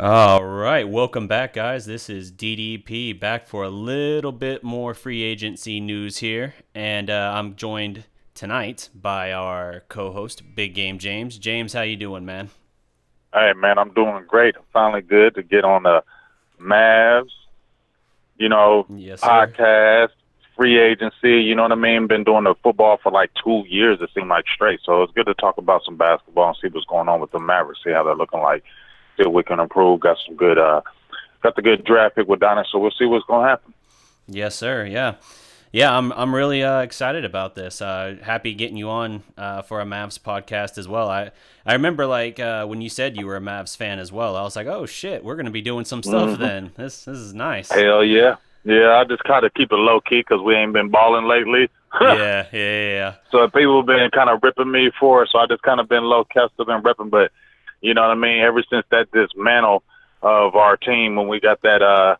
All right, welcome back, guys. This is DDP back for a little bit more free agency news here, and I'm joined tonight by our co-host, Big Game James. James, how you doing, man? Hey, man, I'm doing great. I'm finally good to get on the Mavs, Yes, sir. podcast, free agency, you know what I mean? Been doing the football for like 2 years, it seemed like straight. So it's good to talk about some basketball and see what's going on with the Mavericks, see how they're looking like. See if we can improve. Got the good draft pick with Donnie, so we'll see what's going to happen. Yes, sir. Yeah. I'm really excited about this. Happy getting you on for a Mavs podcast as well. I remember when you said you were a Mavs fan as well. I was like, oh shit, we're gonna be doing some stuff then. This is nice. Hell yeah. Yeah, I just kind of keep it low key because we ain't been balling lately. Yeah. So people have been kind of ripping me for it, so I just kind of been low key, still been ripping. But you know what I mean? Ever since that dismantle of our team when we got that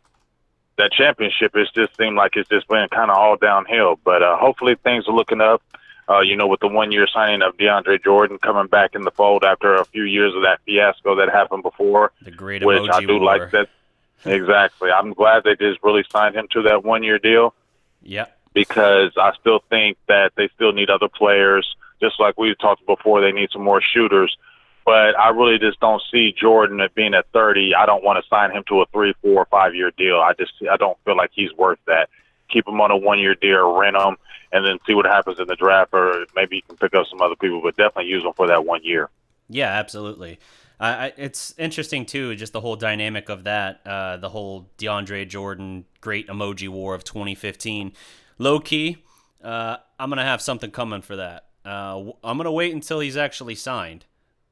championship, it's just seemed like it's just been kind of all downhill. But hopefully things are looking up. With the 1 year signing of DeAndre Jordan coming back in the fold after a few years of that fiasco that happened before. The great which emoji I do war. like that. Exactly. I'm glad they just really signed him to that 1 year deal. Yeah. Because I still think that they still need other players. Just like we talked before, they need some more shooters. But I really just don't see Jordan at being at 30. I don't want to sign him to a 3, 4, 5 year deal. I don't feel like he's worth that. Keep him on a 1 year deal, rent him, and then see what happens in the draft, or maybe you can pick up some other people, but definitely use him for that 1 year. Yeah, absolutely. It's interesting too, just the whole dynamic of that, the whole DeAndre Jordan great emoji war of 2015. Low key, I'm gonna have something coming for that. I'm gonna wait until he's actually signed.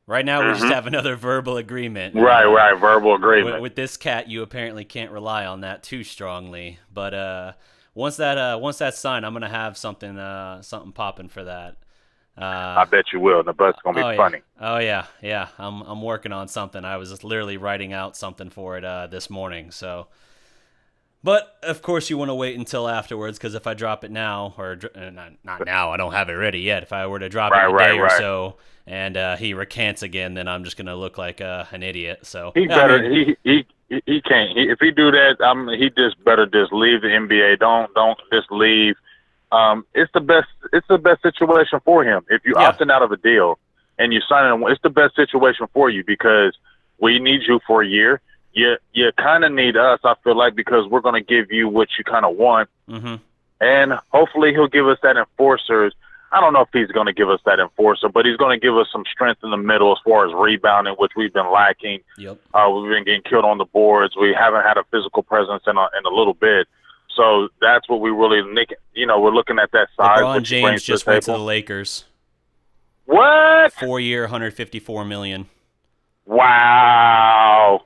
Right now, we just have another verbal agreement. Right, verbal agreement. With this cat, you apparently can't rely on that too strongly. But once that's signed, I'm gonna have something popping for that. I bet you will. But it's gonna be funny. Oh yeah. I'm working on something. I was just literally writing out something for it this morning. So, but of course you want to wait until afterwards, because if I drop it now, or not now, I don't have it ready yet. If I were to drop it in a day or so, and he recants again, then I'm just gonna look like an idiot. So he better. He can't. If he do that, he just better just leave the NBA. Don't just leave. It's the best situation for him. If you opting out of a deal and you sign him, it's the best situation for you because we need you for a year. You kind of need us, I feel like, because we're going to give you what you kind of want. Mm-hmm. And hopefully he'll give us that enforcer. I don't know if he's going to give us that enforcer, but he's going to give us some strength in the middle as far as rebounding, which we've been lacking. Yep. We've been getting killed on the boards. We haven't had a physical presence in a little bit. So that's what we really, we're looking at that size. LeBron James just went to the Lakers. What? 4 year, $154 million. Wow.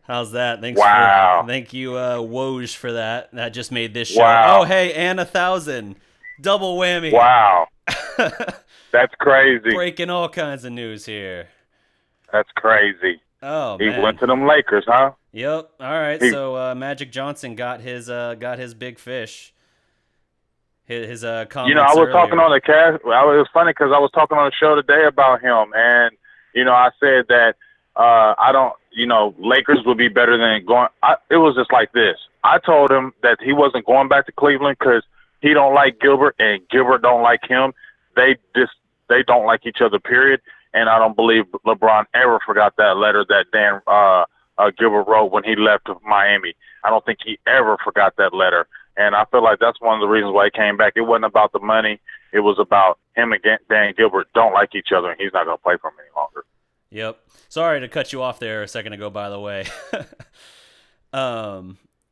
How's that? Thank you, Woj, for that. That just made this show. Wow. Oh, hey, and 1,000. Double whammy. Wow. That's crazy. Breaking all kinds of news here. That's crazy. Oh, he man. went to them Lakers, huh? Yep. All right. So Magic Johnson got his big fish. His comments. I was talking on the cast. It was funny because I was talking on the show today about him, and I said that I don't. Lakers would be better than going. It was just like this. I told him that he wasn't going back to Cleveland because he don't like Gilbert, and Gilbert don't like him. They don't like each other. Period. And I don't believe LeBron ever forgot that letter that Dan Gilbert wrote when he left Miami. I don't think he ever forgot that letter. And I feel like that's one of the reasons why he came back. It wasn't about the money. It was about him and Dan Gilbert don't like each other, and he's not going to play for him any longer. Yep. Sorry to cut you off there a second ago, by the way.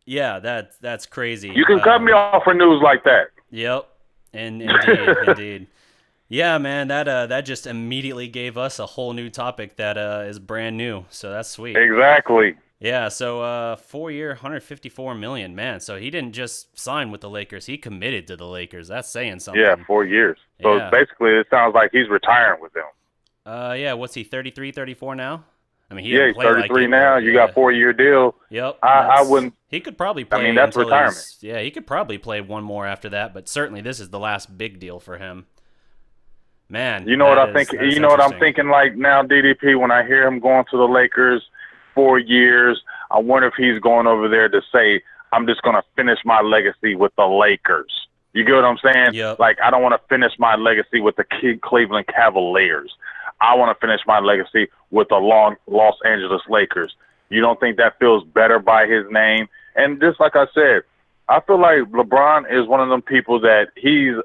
Yeah, that's crazy. You can cut me off for news like that. Yep. Indeed. Yeah, man, that just immediately gave us a whole new topic that is brand new. So that's sweet. Exactly. Yeah, so 4 year, $154 million, man. So he didn't just sign with the Lakers; he committed to the Lakers. That's saying something. Yeah, 4 years. So basically, it sounds like he's retiring with them. Yeah, what's he? 33, 34 now? I mean, he's 33 now. You got 4 year deal. Yep. I wouldn't. He could probably play. I mean, that's retirement. Yeah, he could probably play one more after that, but certainly this is the last big deal for him. Man, you know what I think? You know what I'm thinking like now, DDP. When I hear him going to the Lakers, 4 years. I wonder if he's going over there to say, I'm just going to finish my legacy with the Lakers. You get what I'm saying? Yep. Like, I don't want to finish my legacy with the Cleveland Cavaliers. I want to finish my legacy with the Los Angeles Lakers. You don't think that feels better by his name? And just like I said, I feel like LeBron is one of them people that he's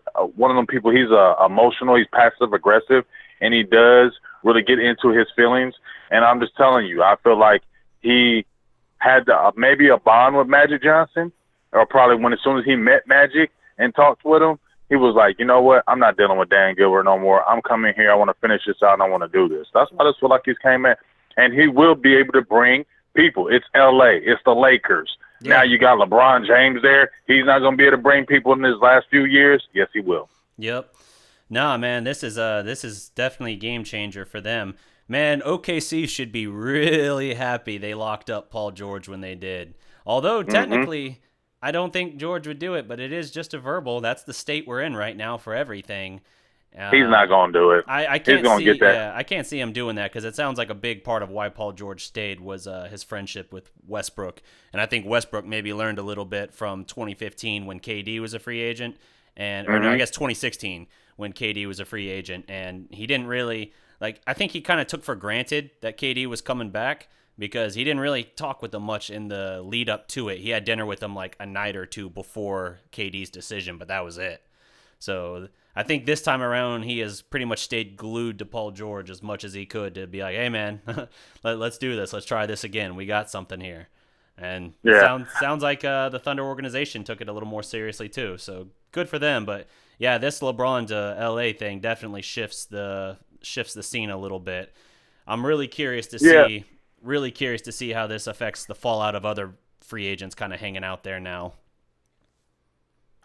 emotional, he's passive aggressive, and he does really get into his feelings. And I'm just telling you, I feel like he had maybe a bond with Magic Johnson, or probably as soon as he met Magic and talked with him, he was like, you know what, I'm not dealing with Dan Gilbert no more. I'm coming here, I want to finish this out, and I want to do this. That's why I just feel like he's came in. And he will be able to bring people. It's L.A., it's the Lakers. Yeah. Now you got LeBron James there. He's not going to be able to bring people in his last few years. Yes, he will. Yep. Nah, man, this is definitely a game changer for them. Man, OKC should be really happy they locked up Paul George when they did. Although technically, I don't think George would do it, but it is just a verbal. That's the state we're in right now for everything. He's not going to do it. I can't see. Get that. Yeah, I can't see him doing that because it sounds like a big part of why Paul George stayed was his friendship with Westbrook, and I think Westbrook maybe learned a little bit from 2015 when KD was a free agent, or no, I guess 2016 when KD was a free agent, and he didn't really I think he kind of took for granted that KD was coming back because he didn't really talk with him much in the lead up to it. He had dinner with him like a night or two before KD's decision, but that was it. So I think this time around he has pretty much stayed glued to Paul George as much as he could to be like, hey, man, let's do this. Let's try this again. We got something here. And sounds like the Thunder organization took it a little more seriously too. So good for them. But, yeah, this LeBron to L.A. thing definitely shifts the scene a little bit. I'm really curious to see how this affects the fallout of other free agents kind of hanging out there now.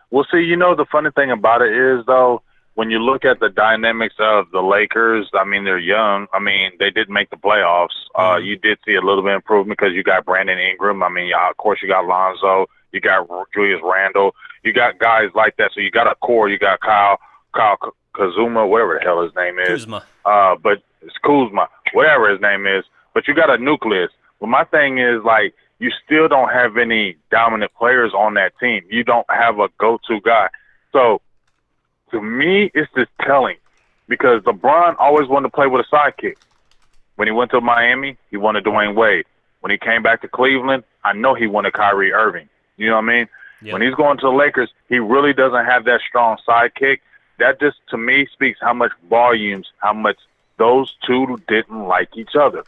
Well, see, the funny thing about it is, though, when you look at the dynamics of the Lakers, I mean, they're young. I mean, they did make the playoffs. You did see a little bit of improvement because you got Brandon Ingram. I mean, of course, you got Lonzo. You got Julius Randle. You got guys like that. So you got a core. You got Kyle Kuzma, whatever the hell his name is. Kuzma. But it's Kuzma, whatever his name is. But you got a nucleus. But my thing is, you still don't have any dominant players on that team. You don't have a go-to guy. So, to me, it's just telling because LeBron always wanted to play with a sidekick. When he went to Miami, he wanted Dwayne Wade. When he came back to Cleveland, I know he wanted Kyrie Irving. You know what I mean? Yep. When he's going to the Lakers, he really doesn't have that strong sidekick. That just, to me, speaks how much those two didn't like each other.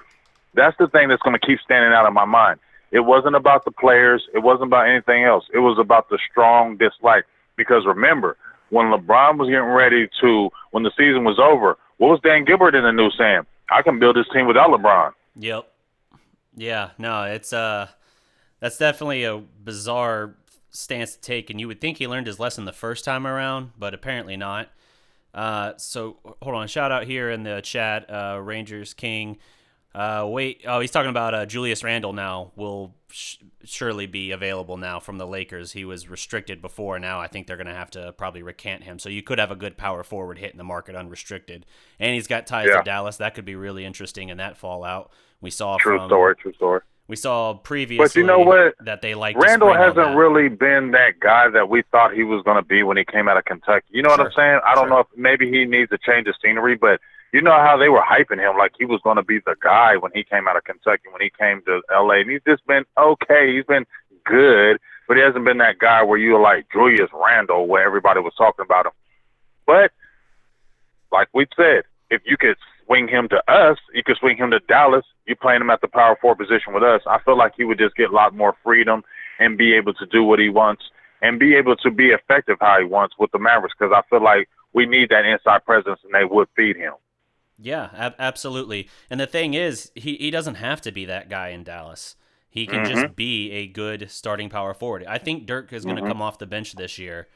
That's the thing that's going to keep standing out in my mind. It wasn't about the players. It wasn't about anything else. It was about the strong dislike. Because remember, when LeBron was getting ready when the season was over, what was Dan Gilbert in the news saying? I can build this team without LeBron. Yep. Yeah, no, it's that's definitely a bizarre stance to take, and you would think he learned his lesson the first time around, but apparently not. So hold on, shout out here in the chat, Rangers King. He's talking about Julius Randle now will surely be available now from the Lakers. He was restricted before. Now I think they're going to have to probably recant him. So you could have a good power forward hitting the market unrestricted. And he's got ties to Dallas. That could be really interesting in that fallout. We saw True story. We saw previously but you know what? That they like Randle hasn't really been that guy that we thought he was going to be when he came out of Kentucky. You know what I'm saying? I don't know if maybe he needs a change of scenery, but you know how they were hyping him like he was going to be the guy when he came out of Kentucky, when he came to L.A. And he's just been okay. He's been good, but he hasn't been that guy where you were like Julius Randle, where everybody was talking about him. But like we said, if you could swing him to us, you could swing him to Dallas. You're playing him at the power forward position with us. I feel like he would just get a lot more freedom and be able to do what he wants and be able to be effective how he wants with the Mavericks, because I feel like we need that inside presence and they would feed him. Yeah, absolutely. And the thing is, he doesn't have to be that guy in Dallas. He can just be a good starting power forward. I think Dirk is going to come off the bench this year.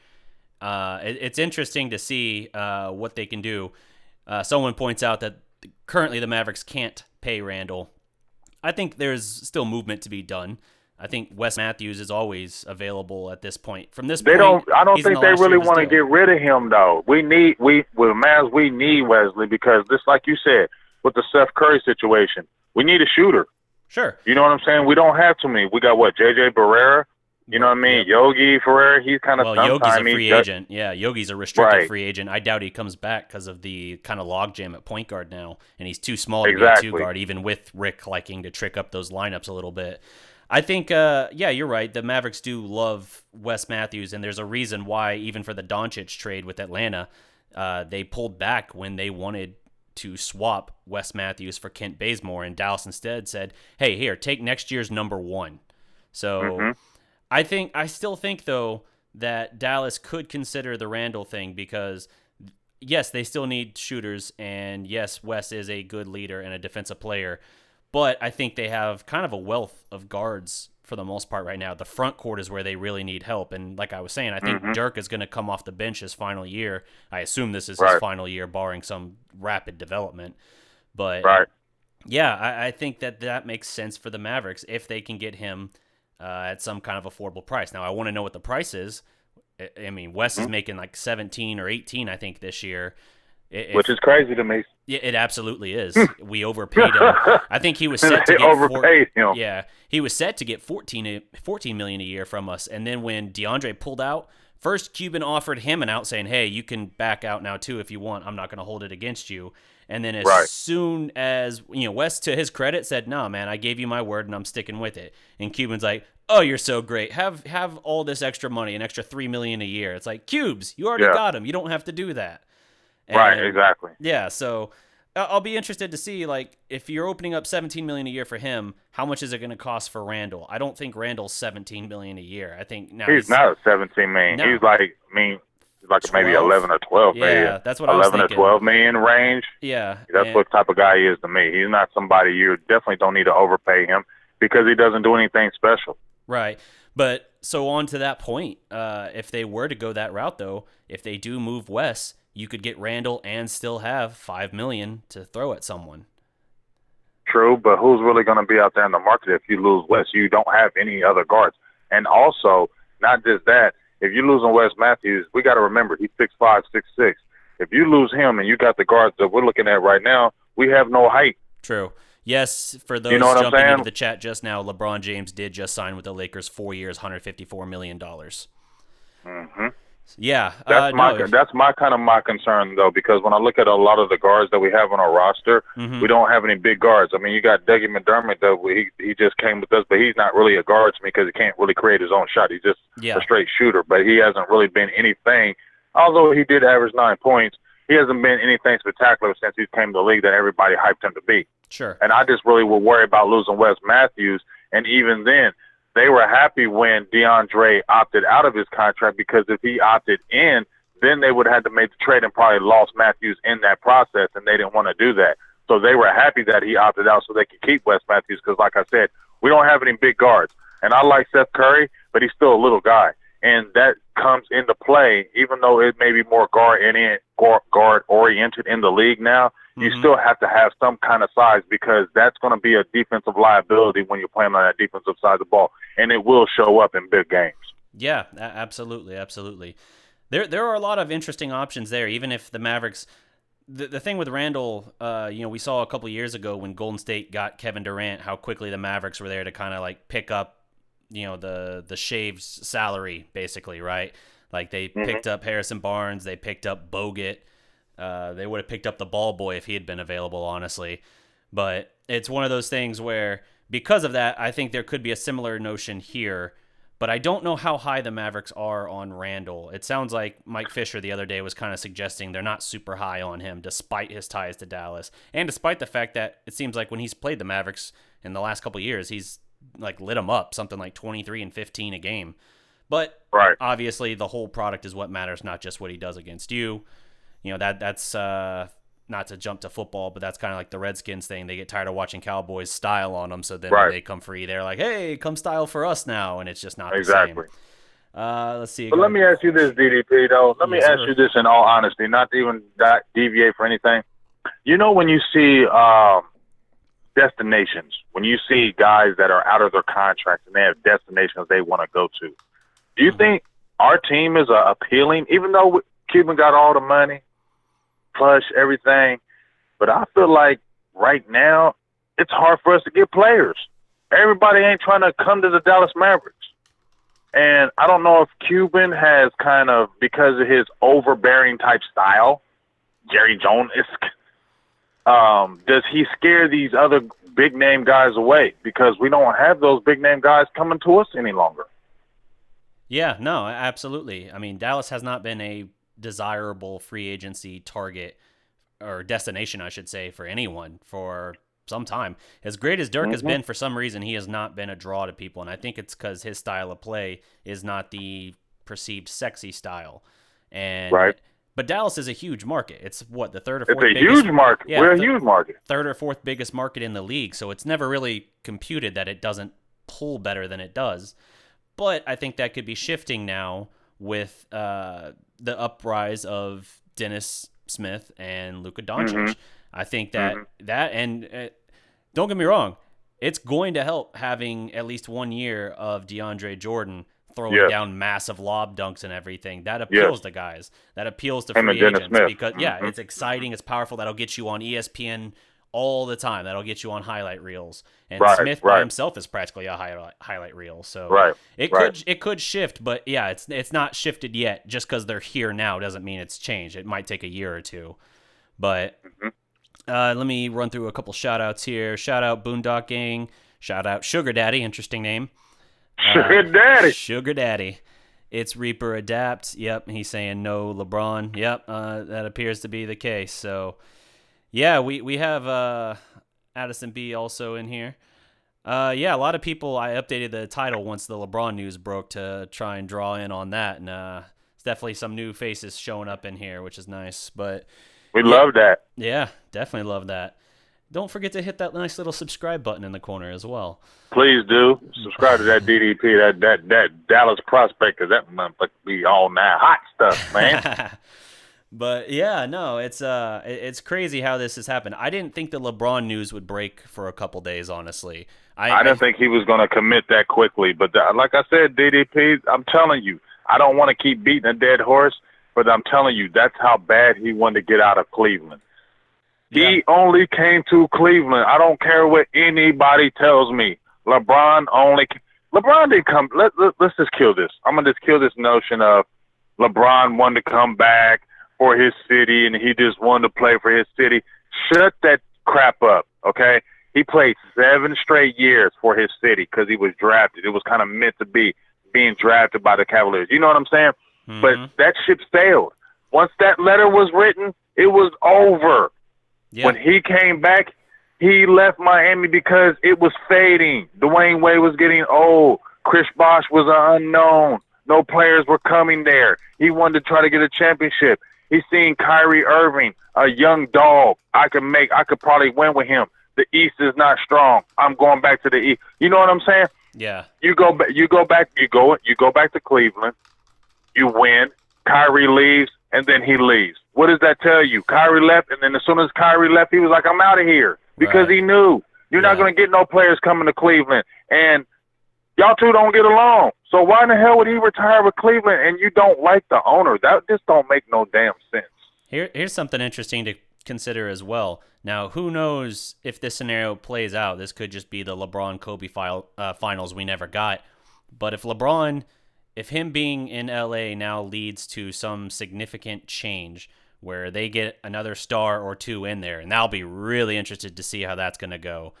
It's interesting to see what they can do. Someone points out that currently the Mavericks can't pay Randle. I think there's still movement to be done. I think Wes Matthews is always available at this point. From this point, I don't think they really want to get rid of him though. With Mavs, we need Wesley because just like you said with the Steph Curry situation, we need a shooter. Sure. You know what I'm saying? We don't have too many. We got what, JJ Barrera? You know what I mean? Yep. Yogi Ferrer, he's kind of Yogi's a sometime free agent. Yeah, Yogi's a restricted right. free agent. I doubt he comes back because of the kind of logjam at point guard now, and he's too small to be a two guard, even with Rick liking to trick up those lineups a little bit. I think, yeah, you're right. The Mavericks do love Wes Matthews, and there's a reason why, even for the Doncic trade with Atlanta, they pulled back when they wanted to swap Wes Matthews for Kent Bazemore, and Dallas instead said, hey, here, take next year's number 1. So I still think, though, that Dallas could consider the Randle thing because, yes, they still need shooters, and yes, Wes is a good leader and a defensive player, but I think they have kind of a wealth of guards for the most part right now. The front court is where they really need help, and like I was saying, I think Dirk is going to come off the bench his final year. I assume this is his final year, barring some rapid development. But, yeah, I think that makes sense for the Mavericks if they can get him at some kind of affordable price. Now, I want to know what the price is. I mean, Wes is making like 17 or 18, I think, this year. Which is crazy to me. Yeah, it absolutely is. We overpaid him. I think he was set to get overpaid him. Yeah, he was set to get 14 million a year from us. And then when DeAndre pulled out, first Cuban offered him an out, saying, "Hey, you can back out now too if you want. I'm not going to hold it against you." And then as soon as Wes, to his credit, said, "No, man, I gave you my word and I'm sticking with it." And Cuban's like, "Oh, you're so great. Have all this extra money, an extra $3 million a year." It's like, Cubes, you already got him. You don't have to do that. And, exactly. Yeah, so I'll be interested to see, like, if you're opening up $17 million a year for him, how much is it going to cost for Randle? I don't think Randle's $17 million a year. I think now he's not $17 million. No. He's like maybe 11 or 12 million. Yeah, that's what I was thinking. 11 or 12 million range. Yeah, that's what type of guy he is to me. He's not somebody you definitely don't need to overpay him because he doesn't do anything special. Right, but so on to that point, if they were to go that route, though, if they do move Wes, you could get Randle and still have $5 million to throw at someone. True, but who's really going to be out there in the market if you lose Wes? You don't have any other guards. And also, not just that, if you're losing Wes Matthews, we got to remember he's 6'5", 6'6". If you lose him and you got the guards that we're looking at right now, we have no height. True. Yes, for those jumping into the chat just now, LeBron James did just sign with the Lakers 4 years, $154 million. Mm-hmm. Yeah, that's my concern though, because when I look at a lot of the guards that we have on our roster, we don't have any big guards. I mean, you got Dougie McDermott that he just came with us, but he's not really a guard to me because he can't really create his own shot. He's just a straight shooter, but he hasn't really been anything. Although he did average 9 points, he hasn't been anything spectacular since he came to the league that everybody hyped him to be. Sure. And I just really would worry about losing Wes Matthews, and even then, they were happy when DeAndre opted out of his contract because if he opted in, then they would have had to make the trade and probably lost Matthews in that process, and they didn't want to do that. So they were happy that he opted out so they could keep Wes Matthews because, like I said, we don't have any big guards. And I like Seth Curry, but he's still a little guy. And that comes into play, even though it may be more guard-oriented in the league now, you still have to have some kind of size because that's going to be a defensive liability when you're playing on that defensive side of the ball, and it will show up in big games. Yeah, absolutely, absolutely. There are a lot of interesting options there, even if the Mavericks – the thing with Randle, we saw a couple years ago when Golden State got Kevin Durant, how quickly the Mavericks were there to kind of like pick up, the shaved salary, basically, right? Like they picked up Harrison Barnes, they picked up Bogut. They would have picked up the ball boy if he had been available, honestly. But it's one of those things where, because of that, I think there could be a similar notion here. But I don't know how high the Mavericks are on Randle. It sounds like Mike Fisher the other day was kind of suggesting they're not super high on him, despite his ties to Dallas. And despite the fact that it seems like when he's played the Mavericks in the last couple of years, he's like lit them up, something like 23 and 15 a game. But obviously the whole product is what matters, not just what he does against you. That's not to jump to football, but that's kind of like the Redskins thing. They get tired of watching Cowboys style on them, so then when they come free, they're like, hey, come style for us now, and it's just not the same. Let's see. But let me ask you this, DDP, though. Let me ask you this in all honesty, not to even deviate for anything. When you see destinations, when you see guys that are out of their contracts and they have destinations they want to go to, do you think our team is appealing, even though Cuban got all the money, plush, everything, but I feel like right now it's hard for us to get players. Everybody ain't trying to come to the Dallas Mavericks. And I don't know if Cuban has kind of, because of his overbearing type style, Jerry Jones-esque, does he scare these other big-name guys away? Because we don't have those big-name guys coming to us any longer. Yeah, no, absolutely. I mean, Dallas has not been a desirable free agency target or destination, I should say, for anyone for some time. As great as Dirk has been, for some reason, he has not been a draw to people, and I think it's because his style of play is not the perceived sexy style. And right. But Dallas is a huge market. It's what, the third or fourth biggest? It's a huge market. Yeah, we're a huge market. Third or fourth biggest market in the league, so it's never really computed that it doesn't pull better than it does. But I think that could be shifting now with the uprise of Dennis Smith and Luka Doncic. I think that don't get me wrong, it's going to help having at least 1 year of DeAndre Jordan throwing down massive lob dunks and everything. That appeals to guys. That appeals to free agents because it's exciting, it's powerful. That'll get you on ESPN all the time. That'll get you on highlight reels. And Smith by himself is practically a highlight reel. So it could shift, but yeah, it's not shifted yet. Just because they're here now doesn't mean it's changed. It might take a year or two. But let me run through a couple shout outs here. Shout out Boondock Gang. Shout out Sugar Daddy, interesting name. Sugar Daddy. It's Reaper Adapt. Yep, he's saying no LeBron. Yep, that appears to be the case. So yeah, we have Addison B also in here. Yeah, a lot of people, I updated the title once the LeBron news broke to try and draw in on that. And it's definitely some new faces showing up in here, which is nice. But we love that. Yeah, definitely love that. Don't forget to hit that nice little subscribe button in the corner as well. Please do. Subscribe to that DDP, that Dallas prospect, because that motherfucker be all that hot stuff, man. But yeah, no, it's crazy how this has happened. I didn't think the LeBron news would break for a couple days, honestly. I didn't think he was going to commit that quickly. But like I said, DDP, I'm telling you, I don't want to keep beating a dead horse, but I'm telling you, that's how bad he wanted to get out of Cleveland. Yeah. He only came to Cleveland. I don't care what anybody tells me. LeBron didn't come. Let's just kill this. I'm going to just kill this notion of LeBron wanted to come back for his city and he just wanted to play for his city. Shut that crap up, okay? He played 7 straight years for his city because he was drafted. It was kind of meant to be, being drafted by the Cavaliers. You know what I'm saying? Mm-hmm. But that ship sailed. Once that letter was written, it was over. Yeah. When he came back, he left Miami because it was fading. Dwayne Wade was getting old. Chris Bosh was an unknown. No players were coming there. He wanted to try to get a championship. He's seen Kyrie Irving, a young dog. I could probably win with him. The East is not strong. I'm going back to the East. You know what I'm saying? Yeah. You go back to Cleveland. You win. Kyrie leaves, and then he leaves. What does that tell you? Kyrie left, and then as soon as Kyrie left, he was like, I'm out of here. Because he knew you're not going to get no players coming to Cleveland. And y'all two don't get along. So why in the hell would he retire with Cleveland and you don't like the owner? That just don't make no damn sense. Here's something interesting to consider as well. Now, who knows if this scenario plays out? This could just be the LeBron-Kobe finals we never got. But if him being in LA now leads to some significant change where they get another star or two in there, and I'll be really interested to see how that's going to go.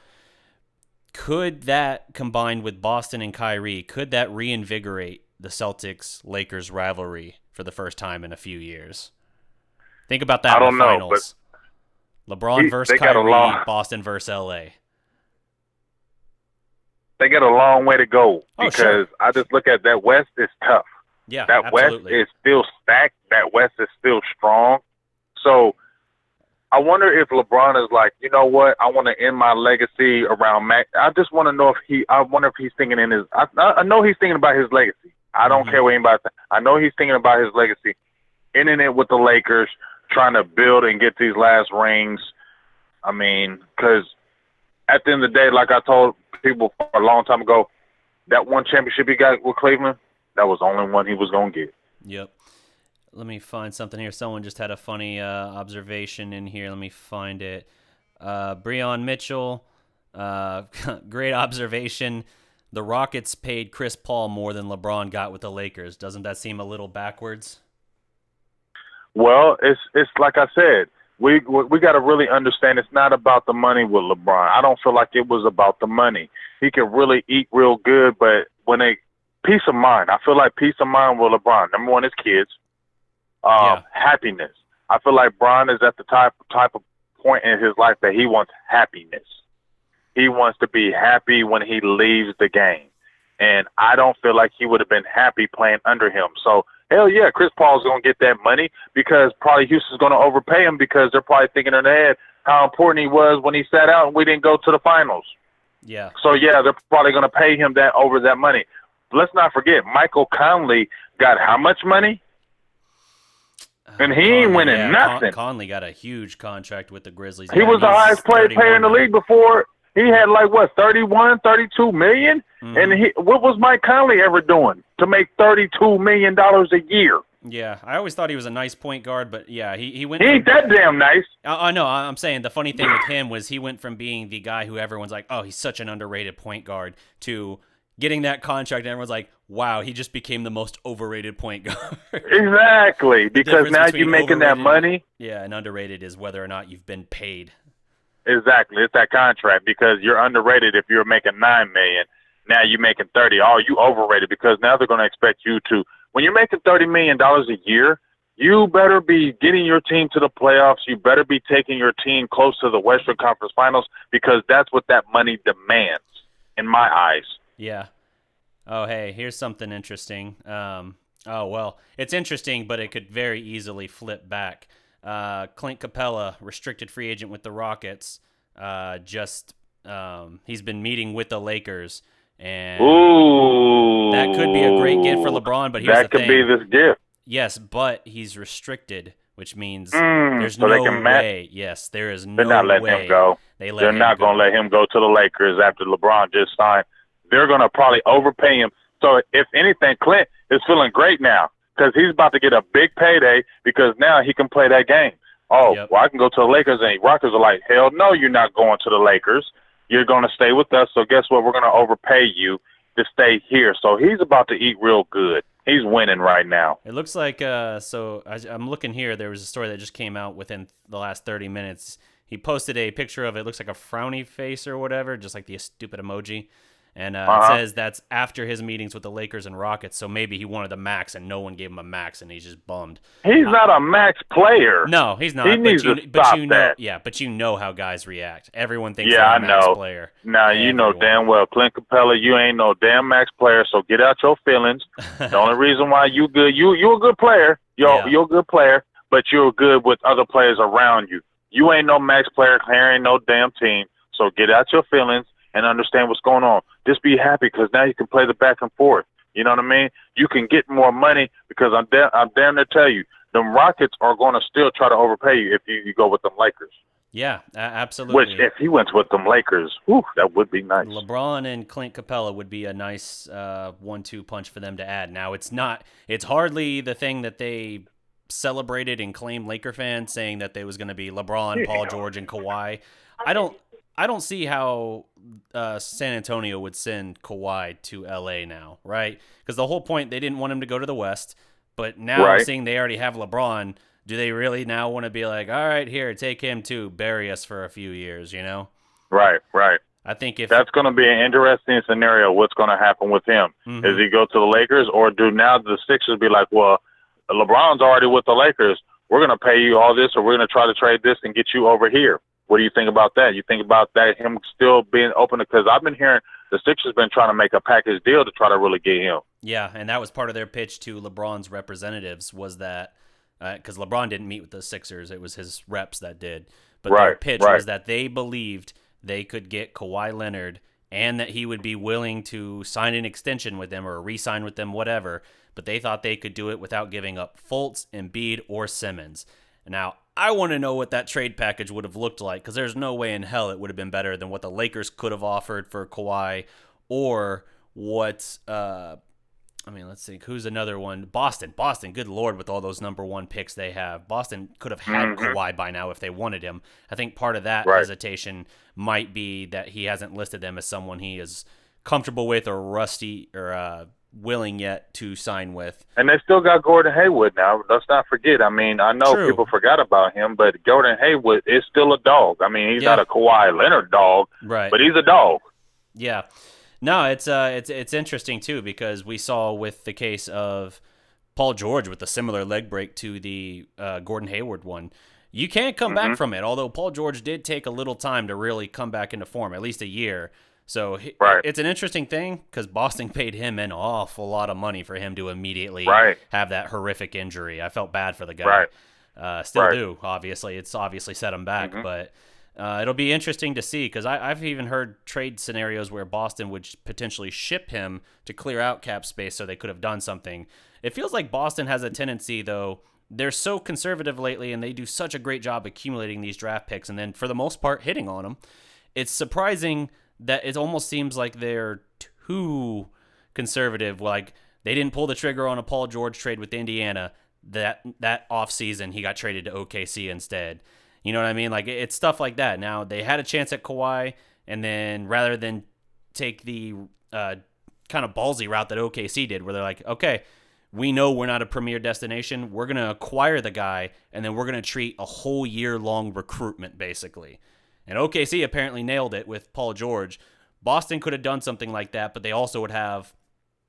Could that, combined with Boston and Kyrie, could that reinvigorate the Celtics-Lakers rivalry for the first time in a few years? Think about that in the finals. LeBron versus Kyrie, Boston versus LA. They got a long way to go because I just look at that West is tough. Yeah, that absolutely. West is still stacked. That West is still strong. So I wonder if LeBron is like, you know what? I want to end my legacy around Mac. I just want to know I wonder if he's thinking in his. I know he's thinking about his legacy. I don't care what anybody thinks. I know he's thinking about his legacy, ending it with the Lakers, trying to build and get these last rings. I mean, because at the end of the day, like I told people a long time ago, that one championship he got with Cleveland, that was the only one he was going to get. Yep. Let me find something here. Someone just had a funny observation in here. Let me find it. Breon Mitchell, Great observation. The Rockets paid Chris Paul more than LeBron got with the Lakers. Doesn't that seem a little backwards? Well, it's like I said, we got to really understand it's not about the money with LeBron. I don't feel like it was about the money. He could really eat real good, but peace of mind. I feel like peace of mind with LeBron. Number one is kids. Happiness. I feel like Bron is at the type of point in his life that he wants happiness. He wants to be happy when he leaves the game. And I don't feel like he would have been happy playing under him. So, hell yeah, Chris Paul's going to get that money because probably Houston's going to overpay him because they're probably thinking in their head how important he was when he sat out and we didn't go to the finals. Yeah. So, yeah, they're probably going to pay him that over that money. Let's not forget, Michael Conley got how much money? And he ain't winning nothing. Conley got a huge contract with the Grizzlies. He was the highest player in the league before. He had 31, 32 million. Mm-hmm. And what was Mike Conley ever doing to make $32 million a year? Yeah, I always thought he was a nice point guard, but yeah, he went. He ain't that damn nice. I know. I'm saying the funny thing with him was he went from being the guy who everyone's like, oh, he's such an underrated point guard, to getting that contract, and everyone's like, wow, he just became the most overrated point guard. Exactly, because now you're making that money. Yeah, and underrated is whether or not you've been paid. Exactly, it's that contract because you're underrated if you're making $9 million. Now you're making 30. Oh, you overrated because now they're going to expect you to. When you're making $30 million a year, you better be getting your team to the playoffs. You better be taking your team close to the Western Conference Finals because that's what that money demands, in my eyes. Yeah. Oh, hey, here's something interesting. It's interesting, but it could very easily flip back. Clint Capela, restricted free agent with the Rockets, he's been meeting with the Lakers, and that could be a great gift for LeBron, but here's the thing. That could be this gift. Yes, but he's restricted, which means there's no way. Yes, there is no way. They're not letting him go. They're not going to let him go to the Lakers after LeBron just signed. They're going to probably overpay him. So if anything, Clint is feeling great now because he's about to get a big payday because now he can play that game. Well, I can go to the Lakers, and Rockets are like, hell no, you're not going to the Lakers. You're going to stay with us. So guess what? We're going to overpay you to stay here. So he's about to eat real good. He's winning right now. It looks like, I'm looking here. There was a story that just came out within the last 30 minutes. He posted a picture of it. Looks like a frowny face or whatever, just like the stupid emoji. And it says that's after his meetings with the Lakers and Rockets, so maybe he wanted the max and no one gave him a max and he's just bummed. He's not a max player. No, he's not. He needs to stop that. Yeah, but you know how guys react. Everyone thinks they're a max player. Now, you know damn well, Clint Capela, you ain't no damn max player, so get out your feelings. The only reason why you good, you're a good player. You're a good player, but you're good with other players around you. You ain't no max player. Here ain't no damn team, so get out your feelings and understand what's going on. Just be happy because now you can play the back and forth. You know what I mean? You can get more money because I'm damn to tell you, them Rockets are going to still try to overpay you if you go with them Lakers. Yeah, absolutely. Which, if he went with them Lakers, that would be nice. LeBron and Clint Capela would be a nice 1-2 punch for them to add. Now, it's hardly the thing that they celebrated and claimed Laker fans, saying that they was going to be LeBron, Paul George, and Kawhi. I don't see how San Antonio would send Kawhi to L.A. now, right? Because the whole point, they didn't want him to go to the West, but now seeing they already have LeBron, do they really now want to be like, all right, here, take him too, bury us for a few years, you know? Right. I think if that's going to be an interesting scenario, what's going to happen with him. Mm-hmm. Is he go to the Lakers, or do now the Sixers be like, well, LeBron's already with the Lakers, we're going to pay you all this, or we're going to try to trade this and get you over here? What do you think about that? You think about that, him still being open? Because I've been hearing the Sixers been trying to make a package deal to try to really get him. Yeah, and that was part of their pitch to LeBron's representatives, was that because LeBron didn't meet with the Sixers, it was his reps that did. But their pitch was that they believed they could get Kawhi Leonard and that he would be willing to sign an extension with them or re-sign with them, whatever. But they thought they could do it without giving up Fultz, Embiid, or Simmons. Now, I want to know what that trade package would have looked like, because there's no way in hell it would have been better than what the Lakers could have offered for Kawhi, or what I mean, let's think. Who's another one? Boston. Boston, good Lord, with all those number 1 picks they have. Boston could have had Kawhi by now if they wanted him. I think part of that hesitation might be that he hasn't listed them as someone he is comfortable with or rusty or willing yet to sign with. And they still got Gordon Hayward now. Let's not forget. I mean, I know people forgot about him, but Gordon Hayward is still a dog. I mean, he's not a Kawhi Leonard dog, but he's a dog. Yeah. No, it's interesting too, because we saw with the case of Paul George with a similar leg break to the Gordon Hayward one. You can't come back from it, although Paul George did take a little time to really come back into form, at least a year. So it's an interesting thing because Boston paid him an awful lot of money for him to immediately have that horrific injury. I felt bad for the guy. Still do, obviously. It's obviously set him back, but it'll be interesting to see because I've even heard trade scenarios where Boston would potentially ship him to clear out cap space so they could have done something. It feels like Boston has a tendency, though. They're so conservative lately, and they do such a great job accumulating these draft picks and then, for the most part, hitting on them. It's surprising that it almost seems like they're too conservative. Like, they didn't pull the trigger on a Paul George trade with Indiana. That offseason, he got traded to OKC instead. You know what I mean? Like, it's stuff like that. Now, they had a chance at Kawhi, and then rather than take the kind of ballsy route that OKC did, where they're like, okay, we know we're not a premier destination. We're going to acquire the guy, and then we're going to treat a whole year-long recruitment, basically. And OKC apparently nailed it with Paul George. Boston could have done something like that, but they also would have,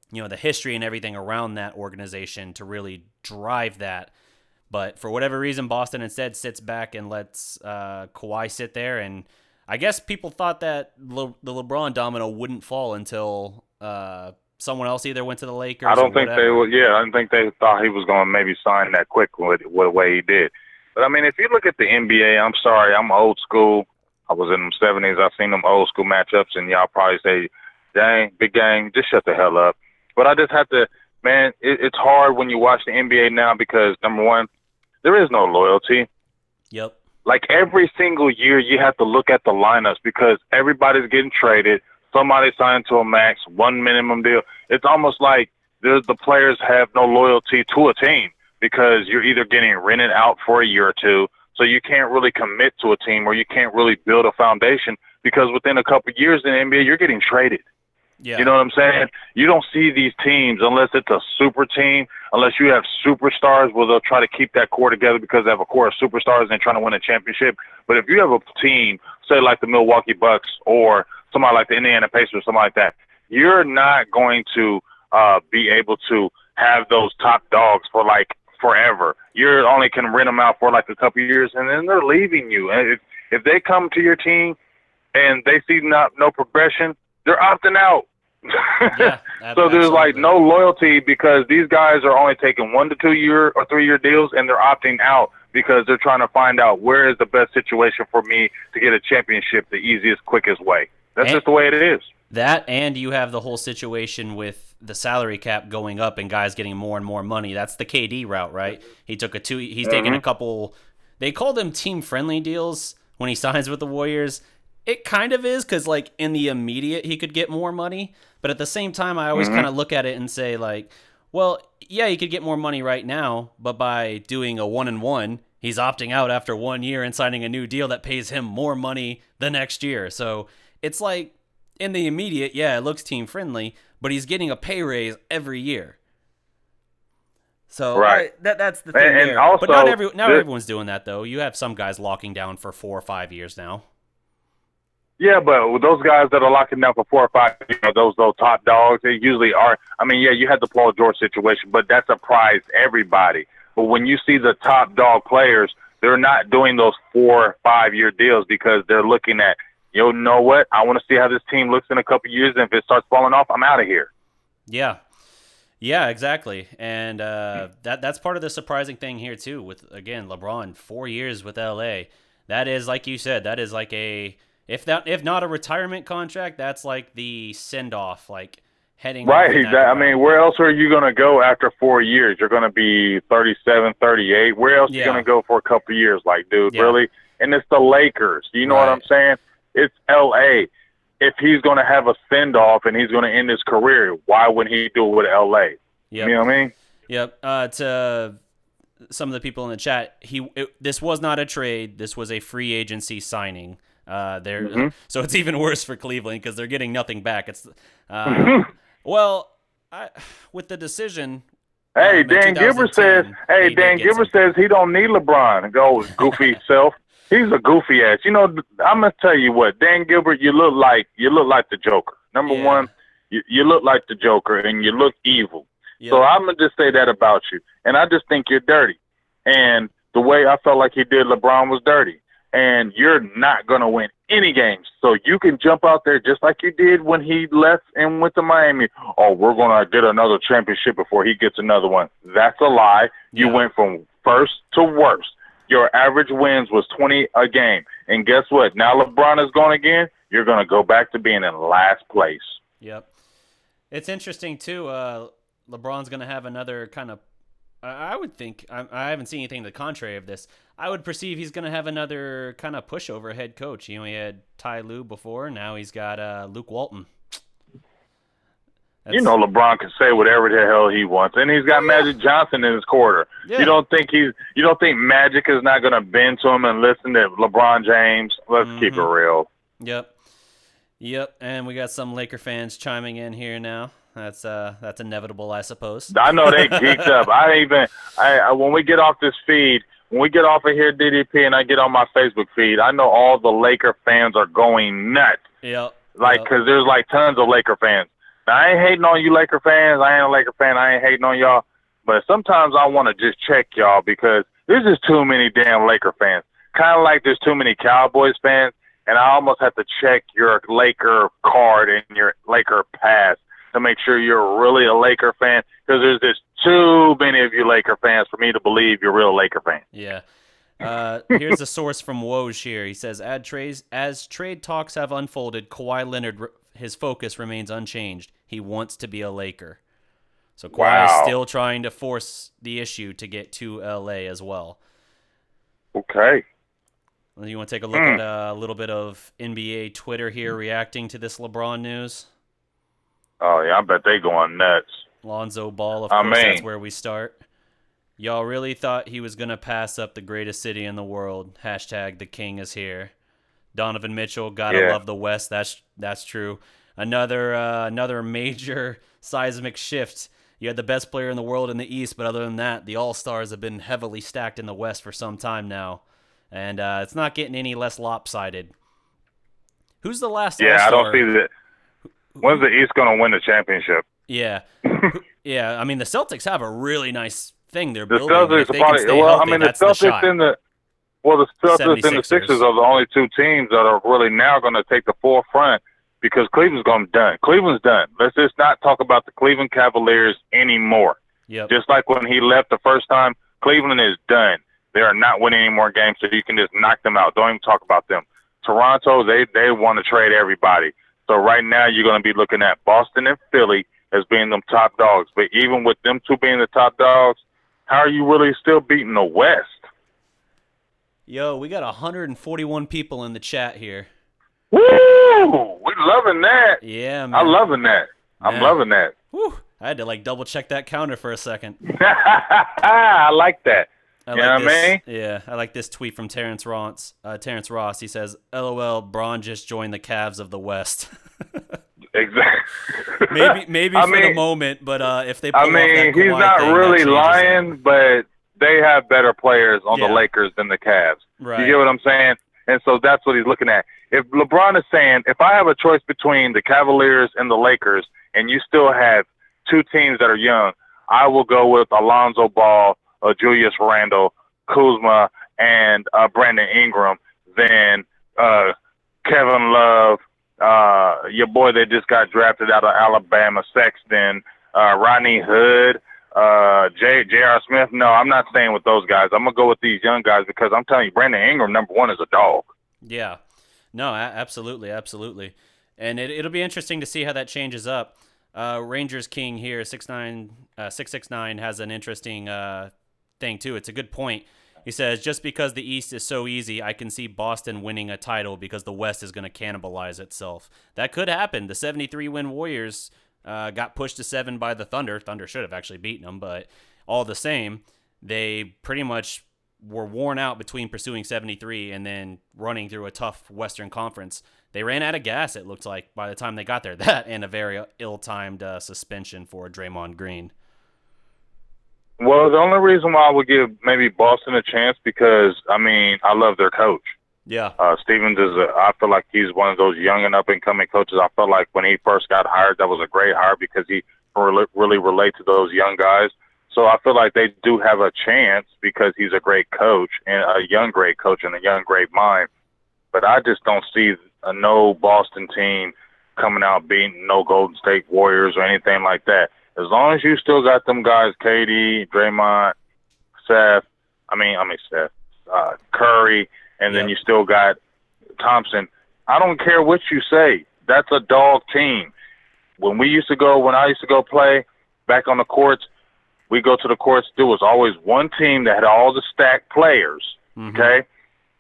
the history and everything around that organization to really drive that. But for whatever reason, Boston instead sits back and lets Kawhi sit there. And I guess people thought that the LeBron domino wouldn't fall until someone else either went to the Lakers. I don't think they would. Yeah, I don't think they thought he was going to maybe sign that quick with the way he did. But I mean, if you look at the NBA, I'm sorry, I'm old school. I was in them 70s. I've seen them old school matchups, and y'all probably say, "Dang, big gang, just shut the hell up." But I just have to, man. It's hard when you watch the NBA now because number one, there is no loyalty. Yep. Like every single year, you have to look at the lineups because everybody's getting traded. Somebody signed to a max, one minimum deal. It's almost like the players have no loyalty to a team because you're either getting rented out for a year or two, so you can't really commit to a team or you can't really build a foundation because within a couple of years in the NBA, you're getting traded. Yeah. You know what I'm saying? You don't see these teams unless it's a super team, unless you have superstars where they'll try to keep that core together because they have a core of superstars and they're trying to win a championship. But if you have a team, say like the Milwaukee Bucks or somebody like the Indiana Pacers, something like that, you're not going to be able to have those top dogs for like forever. You only can rent them out for like a couple of years and then they're leaving you. And if they come to your team and they see no progression, they're opting out. Yeah, so there's like no loyalty because these guys are only taking 1 to 2 year or 3 year deals and they're opting out because they're trying to find out where is the best situation for me to get a championship the easiest, quickest way. That's just the way it is. That, and you have the whole situation with the salary cap going up and guys getting more and more money. That's the KD route, right? He took he's taken a couple, they call them team-friendly deals when he signs with the Warriors. It kind of is because, like, in the immediate, he could get more money. But at the same time, I always kind of look at it and say, like, well, yeah, he could get more money right now, but by doing a 1-and-1, he's opting out after 1 year and signing a new deal that pays him more money the next year. So it's like, in the immediate, yeah, it looks team-friendly, but he's getting a pay raise every year. So that's the thing there. Also, but not everyone's doing that, though. You have some guys locking down for 4 or 5 years now. Yeah, but with those guys that are locking down for 4 or 5, those top dogs, they usually are. I mean, yeah, you had the Paul George situation, but that surprised everybody. But when you see the top dog players, they're not doing those 4 or 5 year deals because they're looking at, you know what? I want to see how this team looks in a couple of years, and if it starts falling off, I'm out of here. Yeah. Yeah, exactly. And that's part of the surprising thing here, too, with, again, LeBron, 4 years with L.A. That is, like you said, that is like a... If not a retirement contract, that's like the send-off, like heading right. I mean, where else are you going to go after 4 years? You're going to be 37, 38. Where else are you going to go for a couple of years? Like, dude, really? And it's the Lakers. You know what I'm saying? It's L.A. If he's going to have a send-off and he's going to end his career, why wouldn't he do it with L.A.? Yep. You know what I mean? Yep. To some of the people in the chat, this was not a trade. This was a free agency signing. So it's even worse for Cleveland because they're getting nothing back. It's well, with the decision. Hey, Dan Gilbert says. Hey, Dan Gilbert says he don't need LeBron. Go goofy self. He's a goofy ass. You know, I'm gonna tell you what, Dan Gilbert, you look like the Joker. Number one, you look like the Joker, and you look evil. Yep. So I'm gonna just say that about you, and I just think you're dirty. And the way I felt like he did LeBron was dirty. And you're not gonna win any games. So you can jump out there just like you did when he left and went to Miami. Oh, we're gonna get another championship before he gets another one. That's a lie. You went from first to worst. Your average wins was 20 a game. And guess what? Now LeBron is gone again. You're going to go back to being in last place. Yep. It's interesting, too. LeBron's going to have another kind of – I would think – I haven't seen anything to the contrary of this. I would perceive he's going to have another kind of pushover head coach. You know, he had Ty Lue before. Now he's got Luke Walton. You know, LeBron can say whatever the hell he wants, and he's got Magic Johnson in his corner. Yeah. You don't think Magic is not going to bend to him and listen to LeBron James? Let's keep it real. Yep. And we got some Laker fans chiming in here now. That's inevitable, I suppose. I know they geeked up. When we get off this feed, when we get off of here, DDP, and I get on my Facebook feed, I know all the Laker fans are going nuts. Yep. Because there's tons of Laker fans. Now, I ain't hating on you Laker fans. I ain't a Laker fan. I ain't hating on y'all. But sometimes I want to just check y'all because there's just too many damn Laker fans. Kind of like there's too many Cowboys fans, and I almost have to check your Laker card and your Laker pass to make sure you're really a Laker fan because there's just too many of you Laker fans for me to believe you're a real Laker fan. Yeah. Here's a source from Woj here. He says, as trade talks have unfolded, Kawhi Leonard, his focus remains unchanged. He wants to be a Laker. So Kawhi is still trying to force the issue to get to L.A. as well. Okay. You want to take a look at a little bit of NBA Twitter here reacting to this LeBron news? Oh, yeah, I bet they going nuts. Lonzo Ball, of course, that's where we start. Y'all really thought he was going to pass up the greatest city in the world. Hashtag the king is here. Donovan Mitchell, gotta love the West. That's true. Another major seismic shift. You had the best player in the world in the East, but other than that, the All-Stars have been heavily stacked in the West for some time now. And it's not getting any less lopsided. Who's the last All-Star? Yeah, I don't see that. When's the East going to win the championship? Yeah. Yeah, I mean, the Celtics have a really nice thing they're the building. Celtics If they can stay healthy, that's the the Celtics shot. the Celtics and the Sixers are the only two teams that are really now going to take the forefront because Cleveland's going to be done. Cleveland's done. Let's just not talk about the Cleveland Cavaliers anymore. Yep. Just like when he left the first time, Cleveland is done. They are not winning any more games, so you can just knock them out. Don't even talk about them. Toronto, they want to trade everybody. So right now you're going to be looking at Boston and Philly as being them top dogs. But even with them two being the top dogs, how are you really still beating the West? Yo, we got 141 people in the chat here. Woo! We're loving that. Yeah, man. I'm loving that. I'm loving that. Woo! I had to double check that counter for a second. I like that. You know what I mean? Yeah, I like this tweet from Terrence Ross. He says, "LOL, Braun just joined the Cavs of the West." Exactly. maybe for the moment, but if they pull off that Kawhi he's not thing, really that lying, but they have better players on the Lakers than the Cavs. Right. You get what I'm saying? And so that's what he's looking at. If LeBron is saying, if I have a choice between the Cavaliers and the Lakers, and you still have two teams that are young, I will go with Alonzo Ball, Julius Randle, Kuzma, and Brandon Ingram than Kevin Love, your boy that just got drafted out of Alabama, Sexton, Rodney Hood, J.R. Smith. No, I'm not staying with those guys. I'm going to go with these young guys because I'm telling you, Brandon Ingram, number one, is a dog. Yeah. No, absolutely. And it'll be interesting to see how that changes up. Rangers King here, 669, has an interesting thing, too. It's a good point. He says, just because the East is so easy, I can see Boston winning a title because the West is going to cannibalize itself. That could happen. The 73-win Warriors got pushed to 7 by the Thunder. Thunder should have actually beaten them, but all the same, they pretty much were worn out between pursuing 73 and then running through a tough Western Conference. They ran out of gas, it looked like, by the time they got there. That and a very ill-timed suspension for Draymond Green. Well, the only reason why I would give maybe Boston a chance because, I mean, I love their coach. Yeah. Stevens I feel like he's one of those young and up-and-coming coaches. I felt like when he first got hired, that was a great hire because he really relate to those young guys. So I feel like they do have a chance because he's a great coach and a young great coach and a young great mind. But I just don't see no Boston team coming out beating no Golden State Warriors or anything like that. As long as you still got them guys, KD, Draymond, Curry, and then you still got Thompson. I don't care what you say. That's a dog team. When I used to go play back on the courts, we go to the courts, there was always one team that had all the stacked players, okay?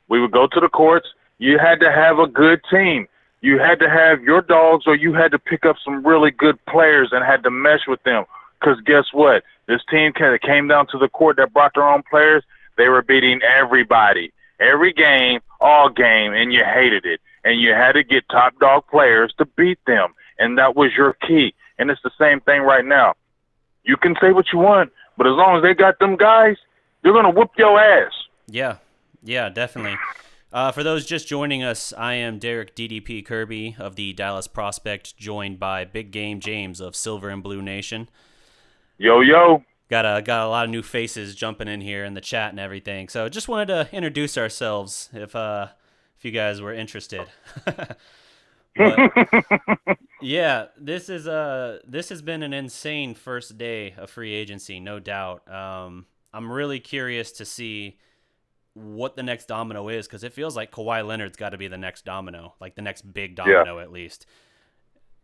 We would go to the courts. You had to have a good team. You had to have your dogs or you had to pick up some really good players and had to mesh with them. Because guess what? This team came down to the court that brought their own players. They were beating everybody, every game, all game, and you hated it. And you had to get top dog players to beat them. And that was your key. And it's the same thing right now. You can say what you want, but as long as they got them guys, they're going to whoop your ass. Yeah, definitely. For those just joining us, I am Darreck DDP Kirby of the Dallas Prospect, joined by Big Game James of Silver and Blue Nation. Yo. Got a lot of new faces jumping in here in the chat and everything. So just wanted to introduce ourselves if you guys were interested. But, yeah, this has been an insane first day of free agency, no doubt. I'm really curious to see what the next domino is because it feels like Kawhi Leonard's got to be the next domino, like the next big domino at least.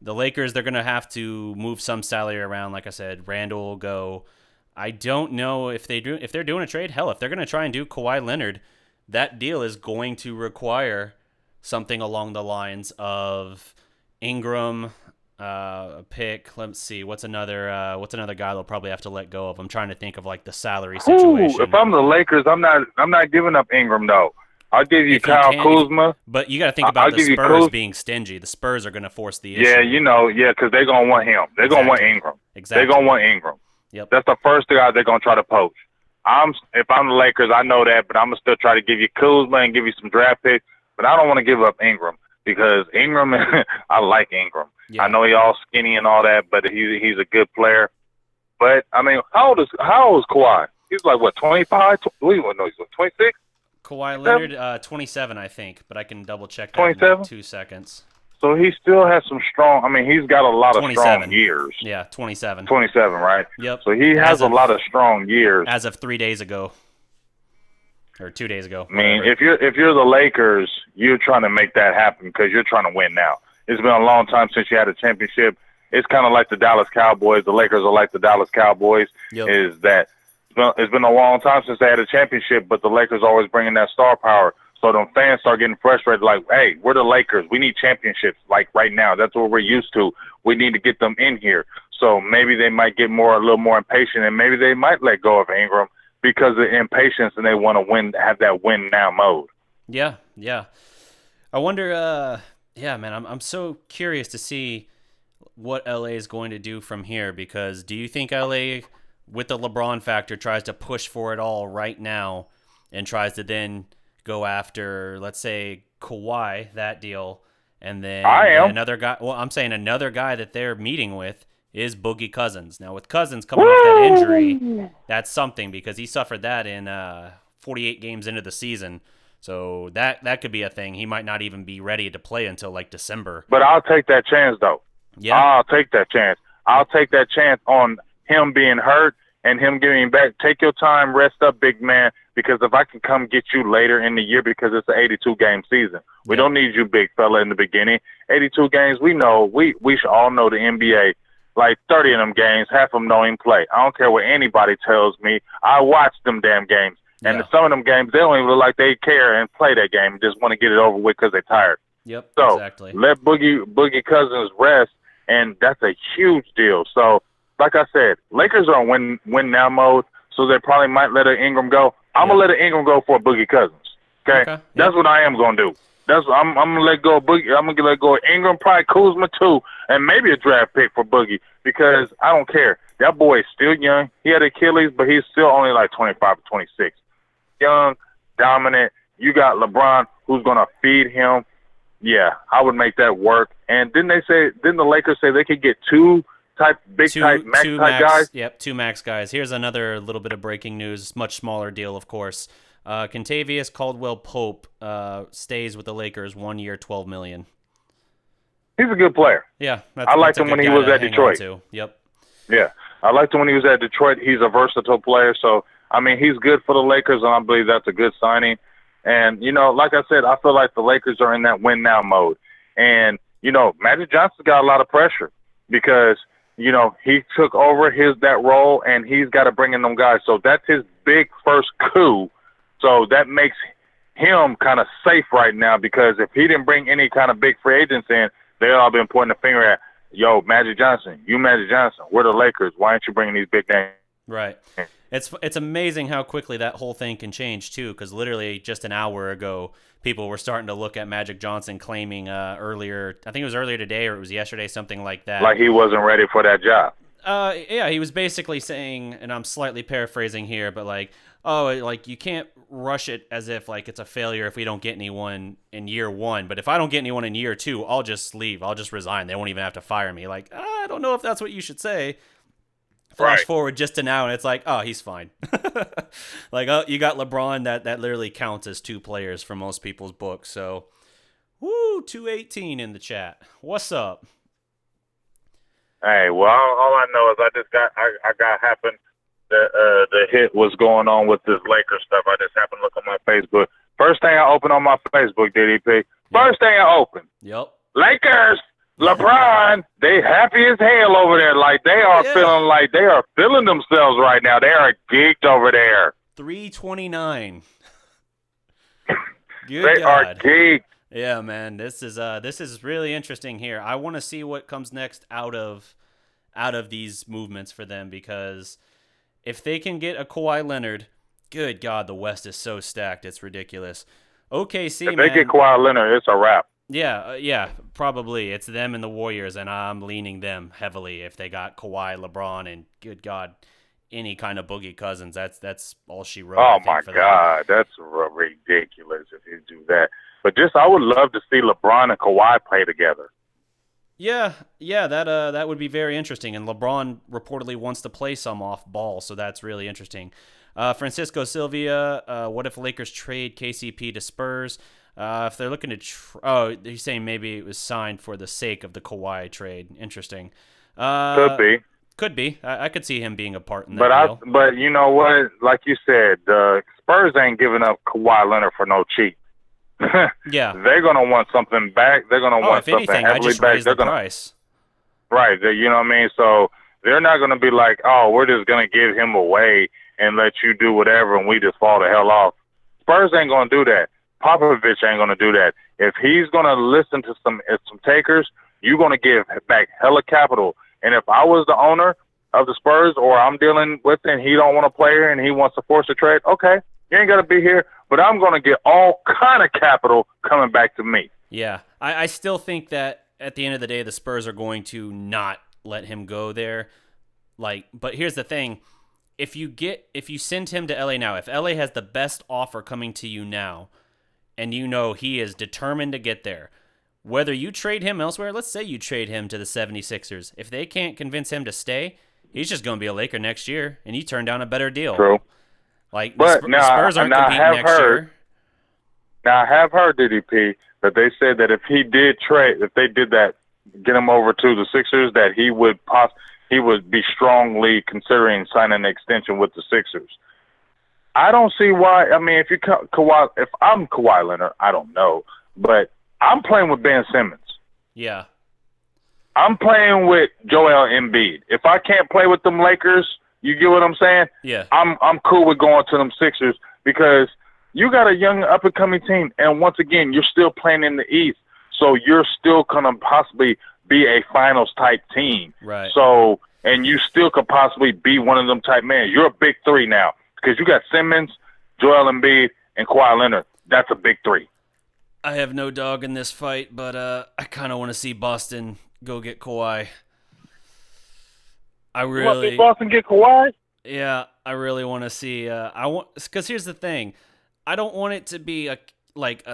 The Lakers, they're going to have to move some salary around. Like I said, Randle will go. I don't know if they're doing a trade. Hell, if they're going to try and do Kawhi Leonard, that deal is going to require something along the lines of Ingram, a pick. Let's see, what's another guy they'll probably have to let go of? I'm trying to think of like the salary situation. If I'm the Lakers, I'm not giving up Ingram though. I'll give you Kyle Kuzma. But you got to think about the Spurs being stingy. The Spurs are going to force the issue. Yeah, because they're going to want him. They're going to want Ingram. Exactly. They're going to want Ingram. Yep. That's the first guy they're going to try to poach. If I'm the Lakers, I know that, but I'm going to still try to give you Kuzma and give you some draft picks. But I don't want to give up Ingram because Ingram, I like Ingram. Yeah. I know he's all skinny and all that, but he's a good player. But, I mean, how old is Kawhi? He's like, what, 25? He's 26? Kawhi Leonard, 27, I think, but I can double-check that 27? in 2 seconds. So he still has some strong – I mean, he's got a lot of strong years. Yeah, 27. 27, right? Yep. So he has a lot of strong years. As of 3 days ago. Or 2 days ago. I mean, if you're the Lakers, you're trying to make that happen because you're trying to win now. It's been a long time since you had a championship. It's kind of like the Dallas Cowboys. The Lakers are like the Dallas Cowboys. Yep. Is that it's been a long time since they had a championship, but the Lakers always bringing that star power. So the fans start getting frustrated like, hey, we're the Lakers. We need championships like right now. That's what we're used to. We need to get them in here. So maybe they might get a little more impatient, and maybe they might let go of Ingram because of impatience and they want to win, have that win now mode. Yeah. I wonder, man, I'm so curious to see what LA is going to do from here because do you think LA, with the LeBron factor, tries to push for it all right now and tries to then go after, let's say, Kawhi, that deal, and then another guy? Well, I'm saying another guy that they're meeting with is Boogie Cousins. Now, with Cousins coming off that injury, that's something because he suffered that in 48 games into the season. So that could be a thing. He might not even be ready to play until like December. But I'll take that chance, though. Yeah. I'll take that chance. I'll take that chance on him being hurt and him getting back. Take your time, rest up, big man, because if I can come get you later in the year because it's an 82-game season. We don't need you, big fella, in the beginning. 82 games, we know. We should all know the NBA. Like 30 of them games, half of them don't even play. I don't care what anybody tells me. I watch them damn games. And some of them games, they don't even look like they care and play that game. Just want to get it over with because they're tired. Yep, so exactly. Let Boogie Cousins rest and that's a huge deal. So, like I said, Lakers are in win now mode, so they probably might let Ingram go. I'm gonna let Ingram go for Boogie Cousins. Okay? That's what I am gonna do. I'm gonna let go of Boogie. I'm gonna let go of Ingram, probably Kuzma too, and maybe a draft pick for Boogie because I don't care. That boy is still young. He had Achilles, but he's still only like 25 or 26. Young, dominant. You got LeBron who's gonna feed him. Yeah, I would make that work. And didn't the Lakers say they could get two max guys? Yep, two max guys. Here's another little bit of breaking news, much smaller deal, of course. Kentavious Caldwell-Pope stays with the Lakers 1 year, $12 million. He's a good player. Yeah, I liked him when he was at Detroit. Yep. Yeah, I liked him when he was at Detroit. He's a versatile player, so I mean he's good for the Lakers, and I believe that's a good signing. And you know, like I said, I feel like the Lakers are in that win now mode. And you know, Magic Johnson's got a lot of pressure because you know he took over that role, and he's got to bring in them guys. So that's his big first coup. So that makes him kind of safe right now because if he didn't bring any kind of big free agents in, they all been pointing the finger at, yo, Magic Johnson, we're the Lakers. Why aren't you bringing these big names? Right. It's amazing how quickly that whole thing can change, too, because literally just an hour ago, people were starting to look at Magic Johnson claiming earlier, I think it was earlier today or it was yesterday, something like that. Like he wasn't ready for that job. Yeah, he was basically saying, and I'm slightly paraphrasing here, but like, oh, like you can't rush it as if like it's a failure if we don't get anyone in year one. But if I don't get anyone in year two, I'll just leave. I'll just resign. They won't even have to fire me. Like, I don't know if that's what you should say. Flash forward just to now, and it's like, oh, he's fine. Like, oh, you got LeBron. That literally counts as two players for most people's books. So, woo, 218 in the chat. What's up? Hey, well, all I know is I got happened. The hit was going on with this Lakers stuff. I just happened to look on my Facebook. First thing I opened on my Facebook, DDP. First thing I opened. Yep. Lakers, LeBron, they happy as hell over there. Like they are feeling like they are feeling themselves right now. They are geeked over there. 329. Good they God. are geeked. Yeah, man. This is really interesting here. I want to see what comes next out of these movements for them because if they can get a Kawhi Leonard, good God, the West is so stacked. It's ridiculous. OKC, if they get Kawhi Leonard, it's a wrap. Yeah, probably. It's them and the Warriors, and I'm leaning them heavily if they got Kawhi, LeBron, and good God, any kind of Boogie Cousins. That's all she wrote. Oh, my God. That's ridiculous if you do that. But I would love to see LeBron and Kawhi play together. Yeah, that would be very interesting. And LeBron reportedly wants to play some off ball, so that's really interesting. Francisco Sylvia, what if Lakers trade KCP to Spurs? If they're looking to, he's saying maybe it was signed for the sake of the Kawhi trade. Interesting. Could be. I could see him being a part in that deal. But you know what? Like you said, the Spurs ain't giving up Kawhi Leonard for no cheap. Yeah, they're gonna want something back. They're gonna want something heavily I just back. Raise the price. Right. You know what I mean? So they're not gonna be like, oh, we're just gonna give him away and let you do whatever, and we just fall the hell off. Spurs ain't gonna do that. Popovich ain't gonna do that. If he's gonna listen to some takers, you're gonna give back hella capital. And if I was the owner of the Spurs, or I'm dealing with it, and he don't want to play here, and he wants to force a trade, okay, you ain't gotta be here. But I'm going to get all kind of capital coming back to me. Yeah, I still think that at the end of the day, the Spurs are going to not let him go there. But here's the thing: if you send him to LA now, if LA has the best offer coming to you now, and you know he is determined to get there, whether you trade him elsewhere, let's say you trade him to the 76ers, if they can't convince him to stay, he's just going to be a Laker next year, and you turn down a better deal. True. Like, the Spurs aren't competing next year. Now, I have heard, DDP, that they said that if he did trade, if they did that, get him over to the Sixers, that he would be strongly considering signing an extension with the Sixers. I don't see why. I mean, if I'm Kawhi Leonard, I don't know, but I'm playing with Ben Simmons. Yeah. I'm playing with Joel Embiid. If I can't play with them Lakers, you get what I'm saying? Yeah. I'm cool with going to them Sixers because you got a young up-and-coming team, and once again, you're still playing in the East, so you're still going to possibly be a finals type team. Right. So, and you still could possibly be one of them type men. You're a big three now because you got Simmons, Joel Embiid, and Kawhi Leonard. That's a big three. I have no dog in this fight, but I kind of want to see Boston go get Kawhi. You want to see Boston get Kawhi? Yeah, I really want to see. Because here's the thing, I don't want it to be a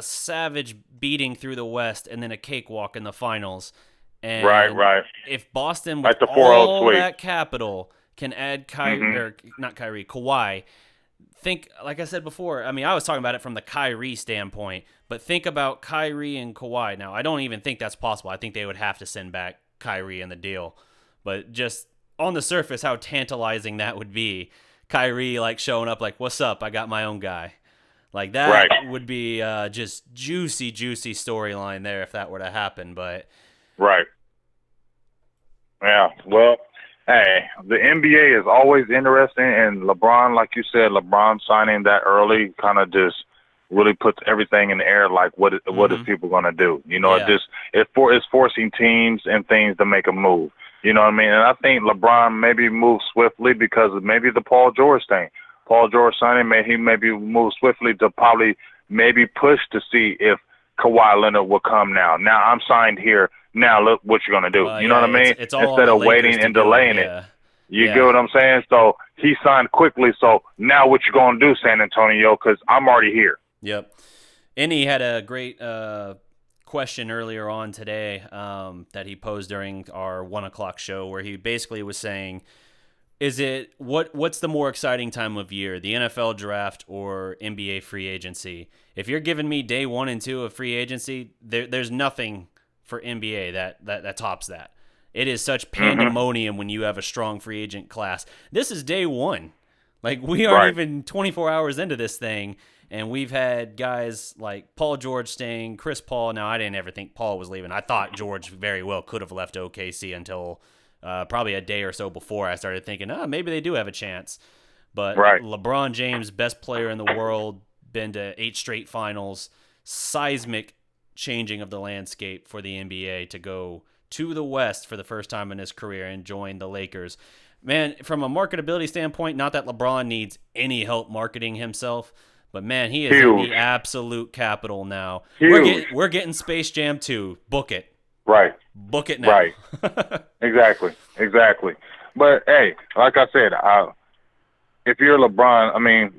savage beating through the West and then a cakewalk in the finals. And right. If Boston with like the all sweep. that capital can add Kawhi. Think, like I said before, I mean, I was talking about it from the Kyrie standpoint, but think about Kyrie and Kawhi. Now, I don't even think that's possible. I think they would have to send back Kyrie in the deal. But just on the surface, how tantalizing that would be. Kyrie, like, showing up like, what's up? I got my own guy. Like, that would be just juicy storyline there if that were to happen. But right. Yeah, well, hey, the NBA is always interesting, and LeBron, like you said, LeBron signing that early kind of just really puts everything in the air. Like, what is people going to do? You know, it's forcing teams and things to make a move. You know what I mean? And I think LeBron maybe moves swiftly because of maybe the Paul George thing. Paul George signing, he maybe move swiftly to probably maybe push to see if Kawhi Leonard will come now. Now I'm signed here. Now look what you're going to do. You know what I mean? It's all instead of waiting and delaying it. You get what I'm saying? So he signed quickly. So now what you going to do, San Antonio? Because I'm already here. Yep. And he had a great question earlier on today that he posed during our 1 o'clock show where he basically was saying, what's the more exciting time of year, the NFL draft or NBA free agency? If you're giving me day 1 and 2 of free agency, there's nothing for NBA that tops that. It is such pandemonium when you have a strong free agent class. This is day 1. Like, we aren't even 24 hours into this thing, and we've had guys like Paul George staying, Chris Paul. Now, I didn't ever think Paul was leaving. I thought George very well could have left OKC until probably a day or so before I started thinking, maybe they do have a chance. But LeBron James, best player in the world, been to 8 straight finals, seismic changing of the landscape for the NBA to go to the West for the first time in his career and join the Lakers. Man, from a marketability standpoint, not that LeBron needs any help marketing himself, but man, he is in the absolute capital now. We're getting Space Jam 2. Book it. Right. Book it now. Right. Exactly. But hey, like I said, if you're LeBron, I mean,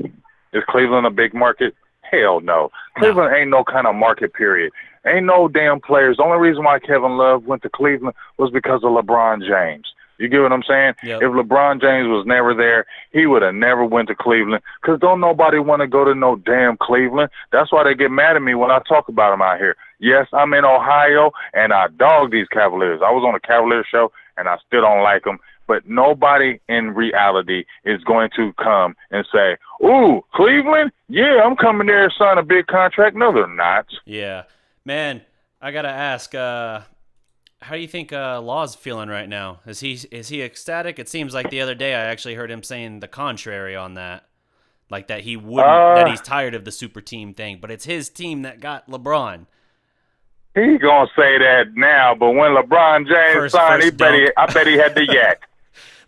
is Cleveland a big market? Hell no. Cleveland ain't no kind of market, period. Ain't no damn players. The only reason why Kevin Love went to Cleveland was because of LeBron James. You get what I'm saying? Yep. If LeBron James was never there, he would have never went to Cleveland because don't nobody want to go to no damn Cleveland. That's why they get mad at me when I talk about them out here. Yes, I'm in Ohio, and I dog these Cavaliers. I was on a Cavaliers show, and I still don't like them. But nobody in reality is going to come and say, ooh, Cleveland? Yeah, I'm coming there and sign a big contract. No, they're not. Yeah. Man, I got to ask, how do you think Law's feeling right now? Is he ecstatic? It seems like the other day I actually heard him saying the contrary on that. Like that he wouldn't, that he's tired of the super team thing, but it's his team that got LeBron. He gonna say that now, but when LeBron James signed, I bet he had the yak.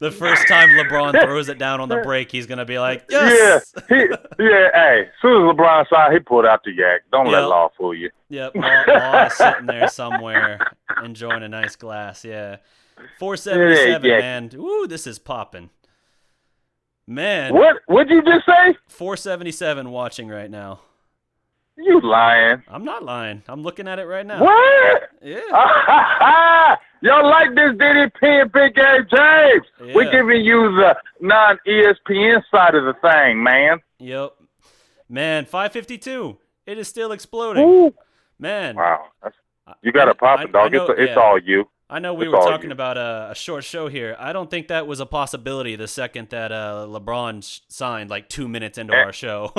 The first time LeBron throws it down on the break, he's gonna be like, yes. Yeah. Hey, as soon as LeBron signed, he pulled out the yak. Don't let Law fool you. Yep, Law is sitting there somewhere enjoying a nice glass. Yeah, 477, man. Ooh, this is popping. Man, what'd you just say? 477 watching right now. You lying? I'm not lying. I'm looking at it right now. What? Yeah. Y'all like this DDP and Big Game James? Yeah. We're giving you the non-ESPN side of the thing, man. Yep. Man, 552. It is still exploding. Ooh. Man. Wow. You got to pop it, dog. It's all you. I know we were talking about a short show here. I don't think that was a possibility the second that LeBron signed like 2 minutes into our show.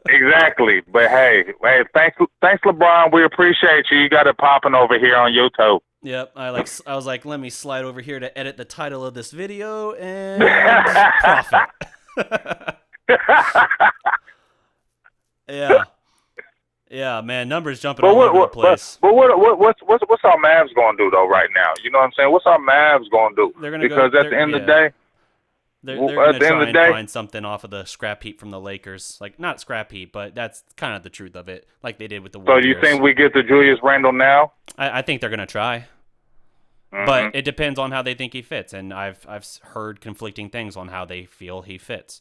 Exactly. But hey, thanks LeBron. We appreciate you. You got it popping over here on YouTube. Yep. I was like, let me slide over here to edit the title of this video and profit. Yeah. Yeah, man, numbers jumping But all over the place. what's our Mavs gonna do though right now? You know what I'm saying? What's our Mavs gonna do? They're gonna Because at the end of the day, they're at gonna the end try of the and day, find something off of the scrap heap from the Lakers. Like not scrap heap, but that's kind of the truth of it. Like they did with the so Warriors. you think we get the Julius Randle now? I think they're gonna try. Mm-hmm. But it depends on how they think he fits, and I've heard conflicting things on how they feel he fits.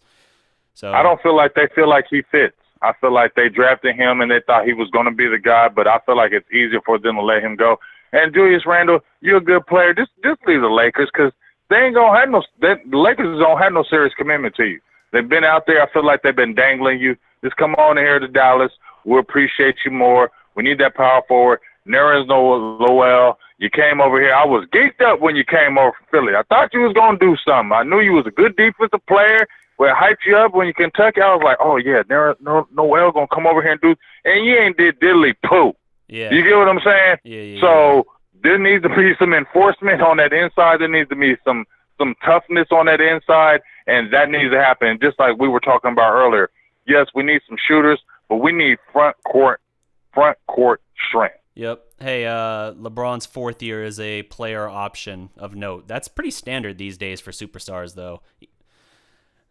So I don't feel like they feel like he fits. I feel like they drafted him and they thought he was going to be the guy, but I feel like it's easier for them to let him go. And Julius Randle, you're a good player. Just leave the Lakers because they ain't gonna have the Lakers don't have no serious commitment to you. They've been out there. I feel like they've been dangling you. Just come on in here to Dallas. We'll appreciate you more. We need that power forward. Nerlens Noel. You came over here. I was geeked up when you came over from Philly. I thought you was gonna do something. I knew you was a good defensive player. Well, hyped you up when you Kentucky. I was like, oh yeah, Noel gonna come over here and do, and you ain't did diddly poo. yeah, You get what I'm saying? yeah. So there needs to be some enforcement on that inside. There needs to be some toughness on that inside, and that needs to happen. Just like we were talking about earlier. Yes, we need some shooters, but we need front court strength. Yep. Hey, LeBron's fourth year is a player option of note. That's pretty standard these days for superstars, though.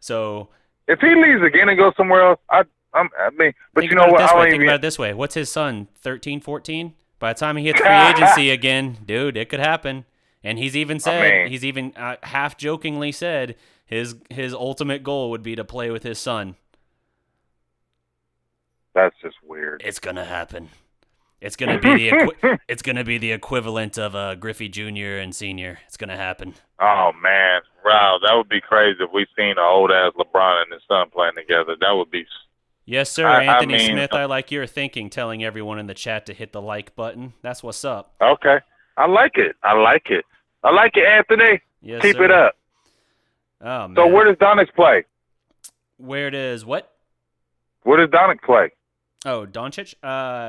So if he leaves again and goes somewhere else, but you know what? Think about it this way. What's his son, 13, 14? By the time he hits free agency again, dude, it could happen. And he's even said, half jokingly said, his ultimate goal would be to play with his son. That's just weird. It's gonna happen. It's gonna be the equivalent of Griffey Jr. and Senior. It's gonna happen. Oh man, wow, that would be crazy if we seen an old ass LeBron and his son playing together. That would be. Yes, sir. Anthony Smith, I like your thinking. Telling everyone in the chat to hit the like button. That's what's up. Okay, I like it, Anthony. Yes, Keep sir. it up. Oh man. So where does Doncic play? Where does what? Where does Doncic play? Oh, Doncic?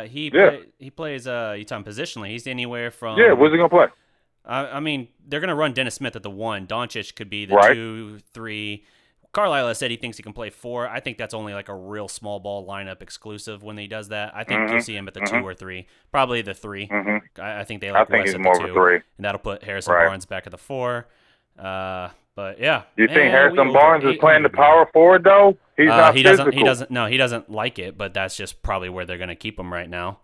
He plays you talking positionally. He's anywhere from where's he gonna play? I mean, they're gonna run Dennis Smith at the 1. Doncic could be the Right. 2, 3. Carlisle has said he thinks he can play 4. I think that's only like a real small ball lineup exclusive when he does that. I think you'll see him at the 2 or 3. Probably the 3. I think they like I think Wes he's at more the of 2. a 3. And that'll put Harrison Right. Barnes back at the 4. But yeah. You think Harrison we over Barnes is playing the 800 power forward though? He's not physical. He doesn't like it, but that's just probably where they're going to keep him right now.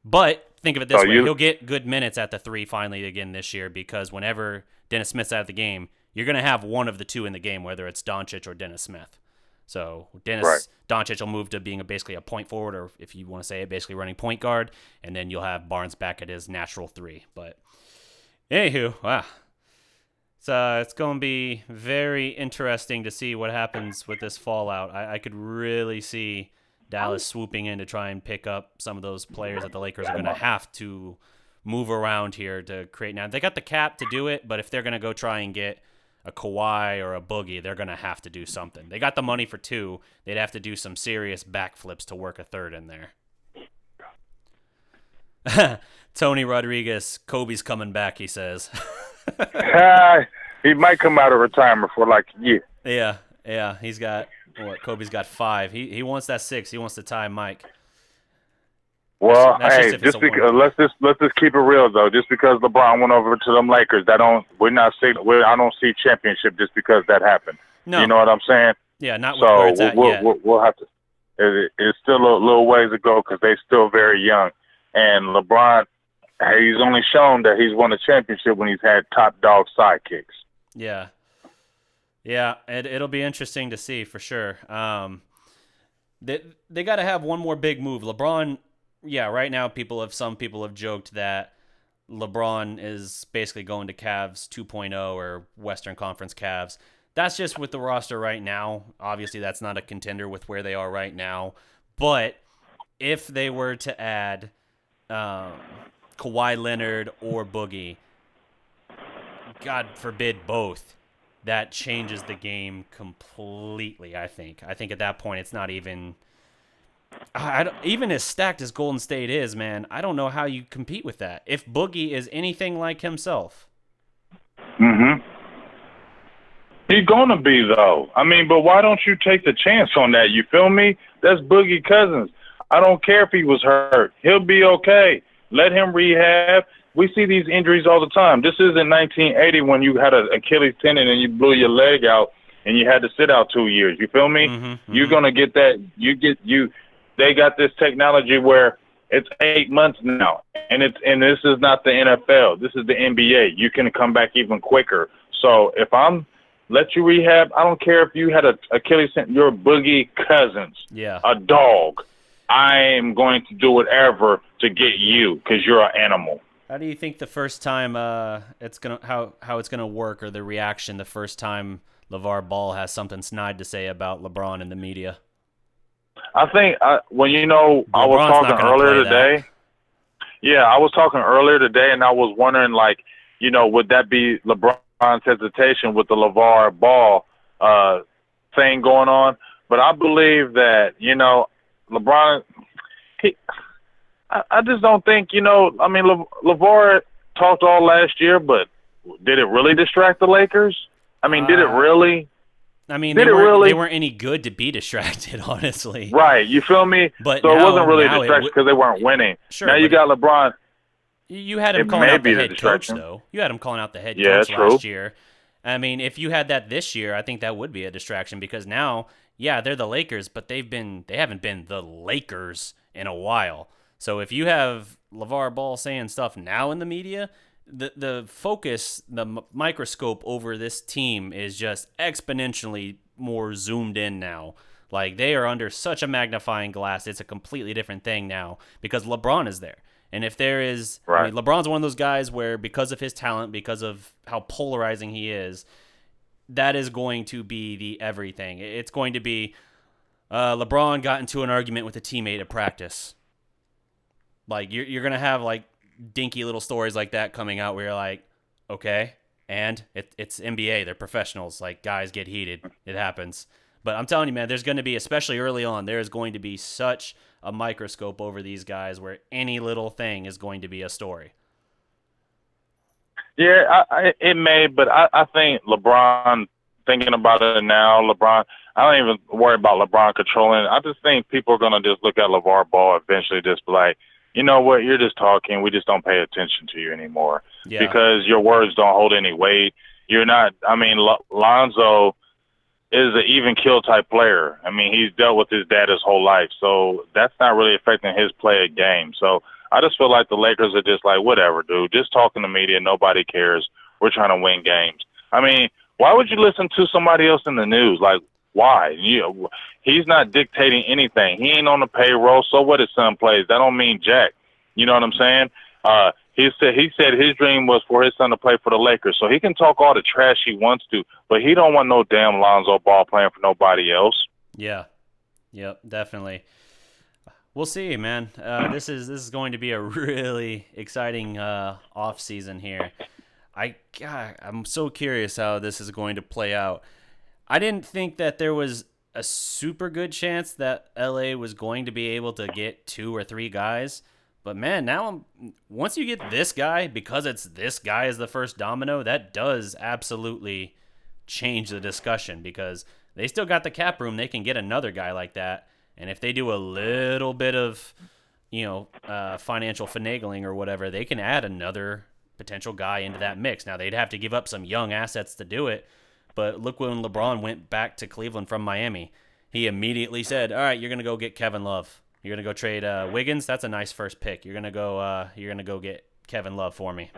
But think of it this way. He'll get good minutes at the 3 finally again this year because whenever Dennis Smith's out of the game, you're going to have one of the 2 in the game, whether it's Doncic or Dennis Smith. So Doncic will move to being basically a point forward, or if you want to say it, basically running point guard, and then you'll have Barnes back at his natural 3. But anywho, wow. So it's going to be very interesting to see what happens with this fallout. I could really see Dallas swooping in to try and pick up some of those players that the Lakers are going to have to move around here to create. Now, they got the cap to do it, but if they're going to go try and get a Kawhi or a Boogie, they're going to have to do something. They got the money for 2. They'd have to do some serious backflips to work a 3rd in there. Tony Rodriguez, Kobe's coming back, he says. He might come out of retirement for like a year. Yeah. He's got Kobe's got 5. He wants that 6. He wants to tie Mike. Well, That's just because let's just keep it real though. Just because LeBron went over to them Lakers, I don't see championship just because that happened. No. You know what I'm saying? Yeah, not with where it's at yet. We'll have to. It's still a little ways to go because they're still very young. And LeBron, he's only shown that he's won a championship when he's had top dog sidekicks. Yeah, it'll be interesting to see for sure. They got to have one more big move. LeBron, right now some people have joked that LeBron is basically going to Cavs 2.0 or Western Conference Cavs. That's just with the roster right now. Obviously, that's not a contender with where they are right now. But if they were to add Kawhi Leonard or Boogie, God forbid both, that changes the game completely, I think. I think at that point it's not even... even as stacked as Golden State is, man, I don't know how you compete with that. If Boogie is anything like himself. Mm-hmm. He's gonna be though. I mean, but why don't you take the chance on that? You feel me? That's Boogie Cousins. I don't care if he was hurt. He'll be okay. Let him rehab. We see these injuries all the time. This isn't 1980 when you had an Achilles tendon and you blew your leg out and you had to sit out 2 years. You feel me? You're gonna get that. They got this technology where it's 8 months now, and this is not the NFL. This is the NBA. You can come back even quicker. So if I'm let you rehab, I don't care if you had a Achilles tendon, your Boogie Cousins, a dog. I am going to do whatever to get you because you're an animal. How do you think the first time how it's gonna work, or the reaction the first time Lavar Ball has something snide to say about LeBron in the media? I think I was talking earlier today. Yeah, I was talking earlier today, and I was wondering, would that be LeBron's hesitation with the Lavar Ball thing going on? But I believe that LeBron. I just don't think LeVar talked all last year, but did it really distract the Lakers? Did it really? They weren't any good to be distracted, honestly. Right, you feel me? But so it wasn't really a distraction because they weren't winning. Sure, now you got LeBron. You had him calling out the head coach, though. You had him calling out the head coach last year. If you had that this year, I think that would be a distraction because now, they're the Lakers, but they haven't been the Lakers in a while. So if you have LeVar Ball saying stuff now in the media, the focus, the microscope over this team is just exponentially more zoomed in now. Like, they are under such a magnifying glass. It's a completely different thing now because LeBron is there. And if there is, LeBron's one of those guys where because of his talent, because of how polarizing he is, that is going to be the everything. It's going to be LeBron got into an argument with a teammate at practice. Like, you're going to have, dinky little stories like that coming out where you're like, okay, and it's NBA. They're professionals. Like, guys get heated. It happens. But I'm telling you, man, there's going to be, especially early on, there is going to be such a microscope over these guys where any little thing is going to be a story. Yeah, it may, but I think LeBron, thinking about it now, I don't even worry about LeBron controlling it. I just think people are going to just look at LeVar Ball eventually just be like, you know what, you're just talking. We just don't pay attention to you anymore because your words don't hold any weight. You're not, Lonzo is an even kill type player. He's dealt with his dad his whole life, so that's not really affecting his play of game. So I just feel like the Lakers are just like, whatever, dude. Just talking to media. Nobody cares. We're trying to win games. Why would you listen to somebody else in the news? Like, why? He's not dictating anything. He ain't on the payroll. So what his son plays? That don't mean jack. You know what I'm saying? He said his dream was for his son to play for the Lakers. So he can talk all the trash he wants to, but he don't want no damn Lonzo Ball playing for nobody else. Yeah. Yep, definitely. We'll see, man. This is going to be a really exciting off season here. I'm so curious how this is going to play out. I didn't think that there was a super good chance that LA was going to be able to get 2 or 3 guys. But, man, now once you get this guy, because it's this guy as the first domino, that does absolutely change the discussion because they still got the cap room. They can get another guy like that. And if they do a little bit of, financial finagling or whatever, they can add another potential guy into that mix. Now, they'd have to give up some young assets to do it. But look, when LeBron went back to Cleveland from Miami, he immediately said, all right, you're going to go get Kevin Love. You're going to go trade Wiggins. That's a nice first pick. You're going to go get Kevin Love for me.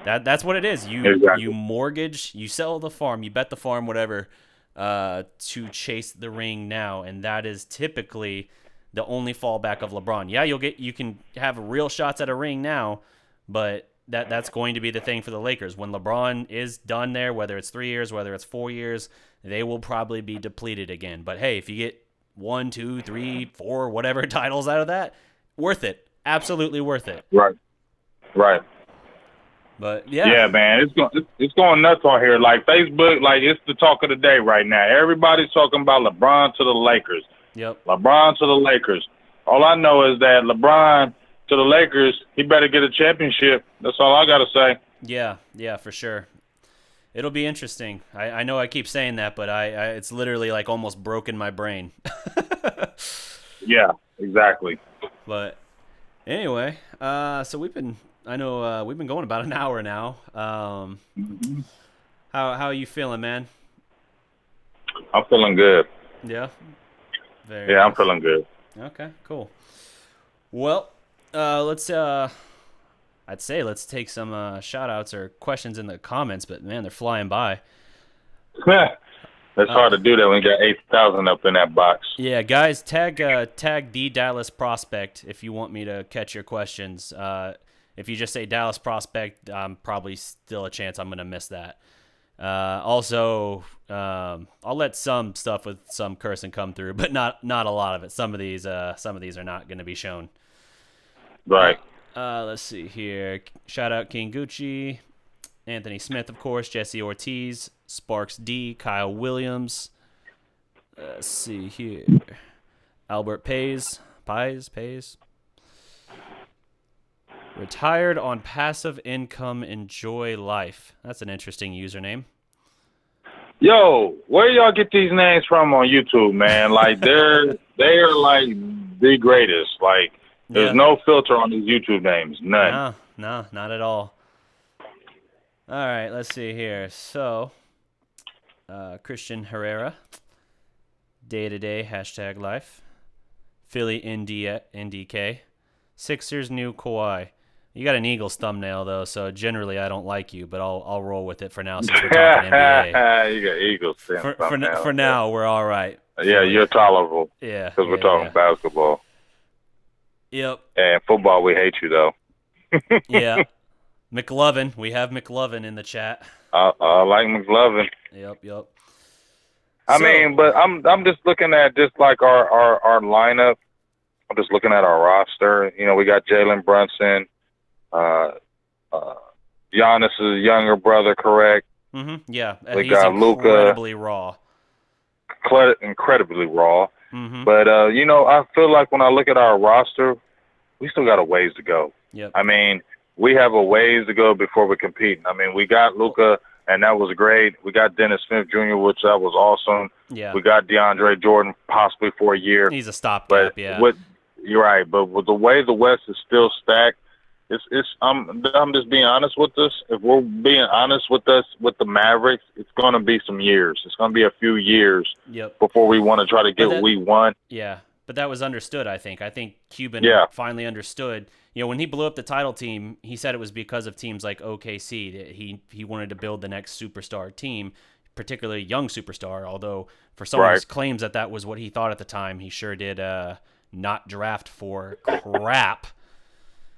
That's what it is. You mortgage, you sell the farm, you bet the farm, whatever, to chase the ring now. And that is typically the only fallback of LeBron. Yeah, you can have real shots at a ring now, but that's going to be the thing for the Lakers. When LeBron is done there, whether it's 3 years, whether it's 4 years, they will probably be depleted again. But hey, if you get 1, 2, 3, 4, whatever titles out of that, worth it. Absolutely worth it. Right. But yeah. Yeah, man, it's going nuts on here. Like Facebook, it's the talk of the day right now. Everybody's talking about LeBron to the Lakers. Yep. LeBron to the Lakers. All I know is that LeBron to the Lakers, he better get a championship. That's all I got to say. Yeah, for sure. It'll be interesting. I know I keep saying that, but it's literally almost broken my brain. Yeah. Exactly. But anyway, so we've been going about an hour now. How are you feeling, man? I'm feeling good. Yeah. Very Yeah, nice. I'm feeling good. Okay, cool. Well, let's I'd say let's take some shout outs or questions in the comments, but man, they're flying by. It's hard to do that when you got 8,000 up in that box. Yeah, guys, tag the Dallas Prospect if you want me to catch your questions. If you just say Dallas Prospect, probably still a chance I'm gonna miss that. Also, I'll let some stuff with some cursing come through, but not a lot of it. Some of these are not going to be shown. Right. Let's see here. Shout out King Gucci, Anthony Smith, of course, Jesse Ortiz, Sparks D, Kyle Williams. Let's see here. Albert Pays. Retired on passive income, enjoy life. That's an interesting username. Yo, where y'all get these names from on YouTube, man? Like they're like the greatest. Like there's no filter on these YouTube names. None. No, not at all. All right, let's see here. So, Christian Herrera, day-to-day, #life. Philly NDK. Sixers new Kawhi. You got an Eagles thumbnail, though, so generally I don't like you, but I'll roll with it for now since we're talking NBA. You got Eagles thumbnail. For now, we're all right. Yeah, you're tolerable. Yeah. Because we're talking basketball. Yep. And football, we hate you, though. Yeah. McLovin. We have McLovin in the chat. I like McLovin. Yep. I mean, but I'm just looking at just like our lineup. I'm just looking at our roster. You know, we got Jalen Brunson. Giannis's younger brother, correct? Mm-hmm. Yeah. We got Luka. Incredibly raw. Mm-hmm. But, you know, I feel like when I look at our roster, we still got a ways to go. Yep. I mean, we have a ways to go before we compete. I mean, we got Luka, and that was great. We got Dennis Smith Jr., which that was awesome. Yeah. We got DeAndre Jordan possibly for a year. He's a stopgap, yeah. You're right, but with the way the West is still stacked, I'm just being honest with this. If we're being honest with the Mavericks, it's going to be some years. It's going to be a few years before we want to try to get what we want. Yeah, but that was understood, I think. I think Cuban finally understood. You know, when he blew up the title team, he said it was because of teams like OKC. He wanted to build the next superstar team, particularly young superstar, although for someone who claims that was what he thought at the time, he sure did not draft for crap.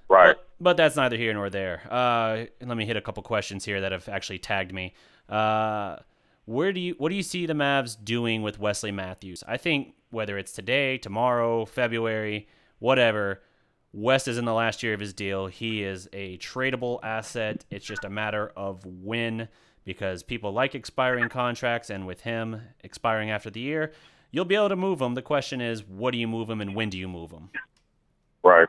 Right. But that's neither here nor there. Let me hit a couple questions here that have actually tagged me. What do you see the Mavs doing with Wesley Matthews? I think whether it's today, tomorrow, February, whatever, West is in the last year of his deal. He is a tradable asset. It's just a matter of when, because people like expiring contracts, and with him expiring after the year, you'll be able to move him. The question is, what do you move him and when do you move him? Right.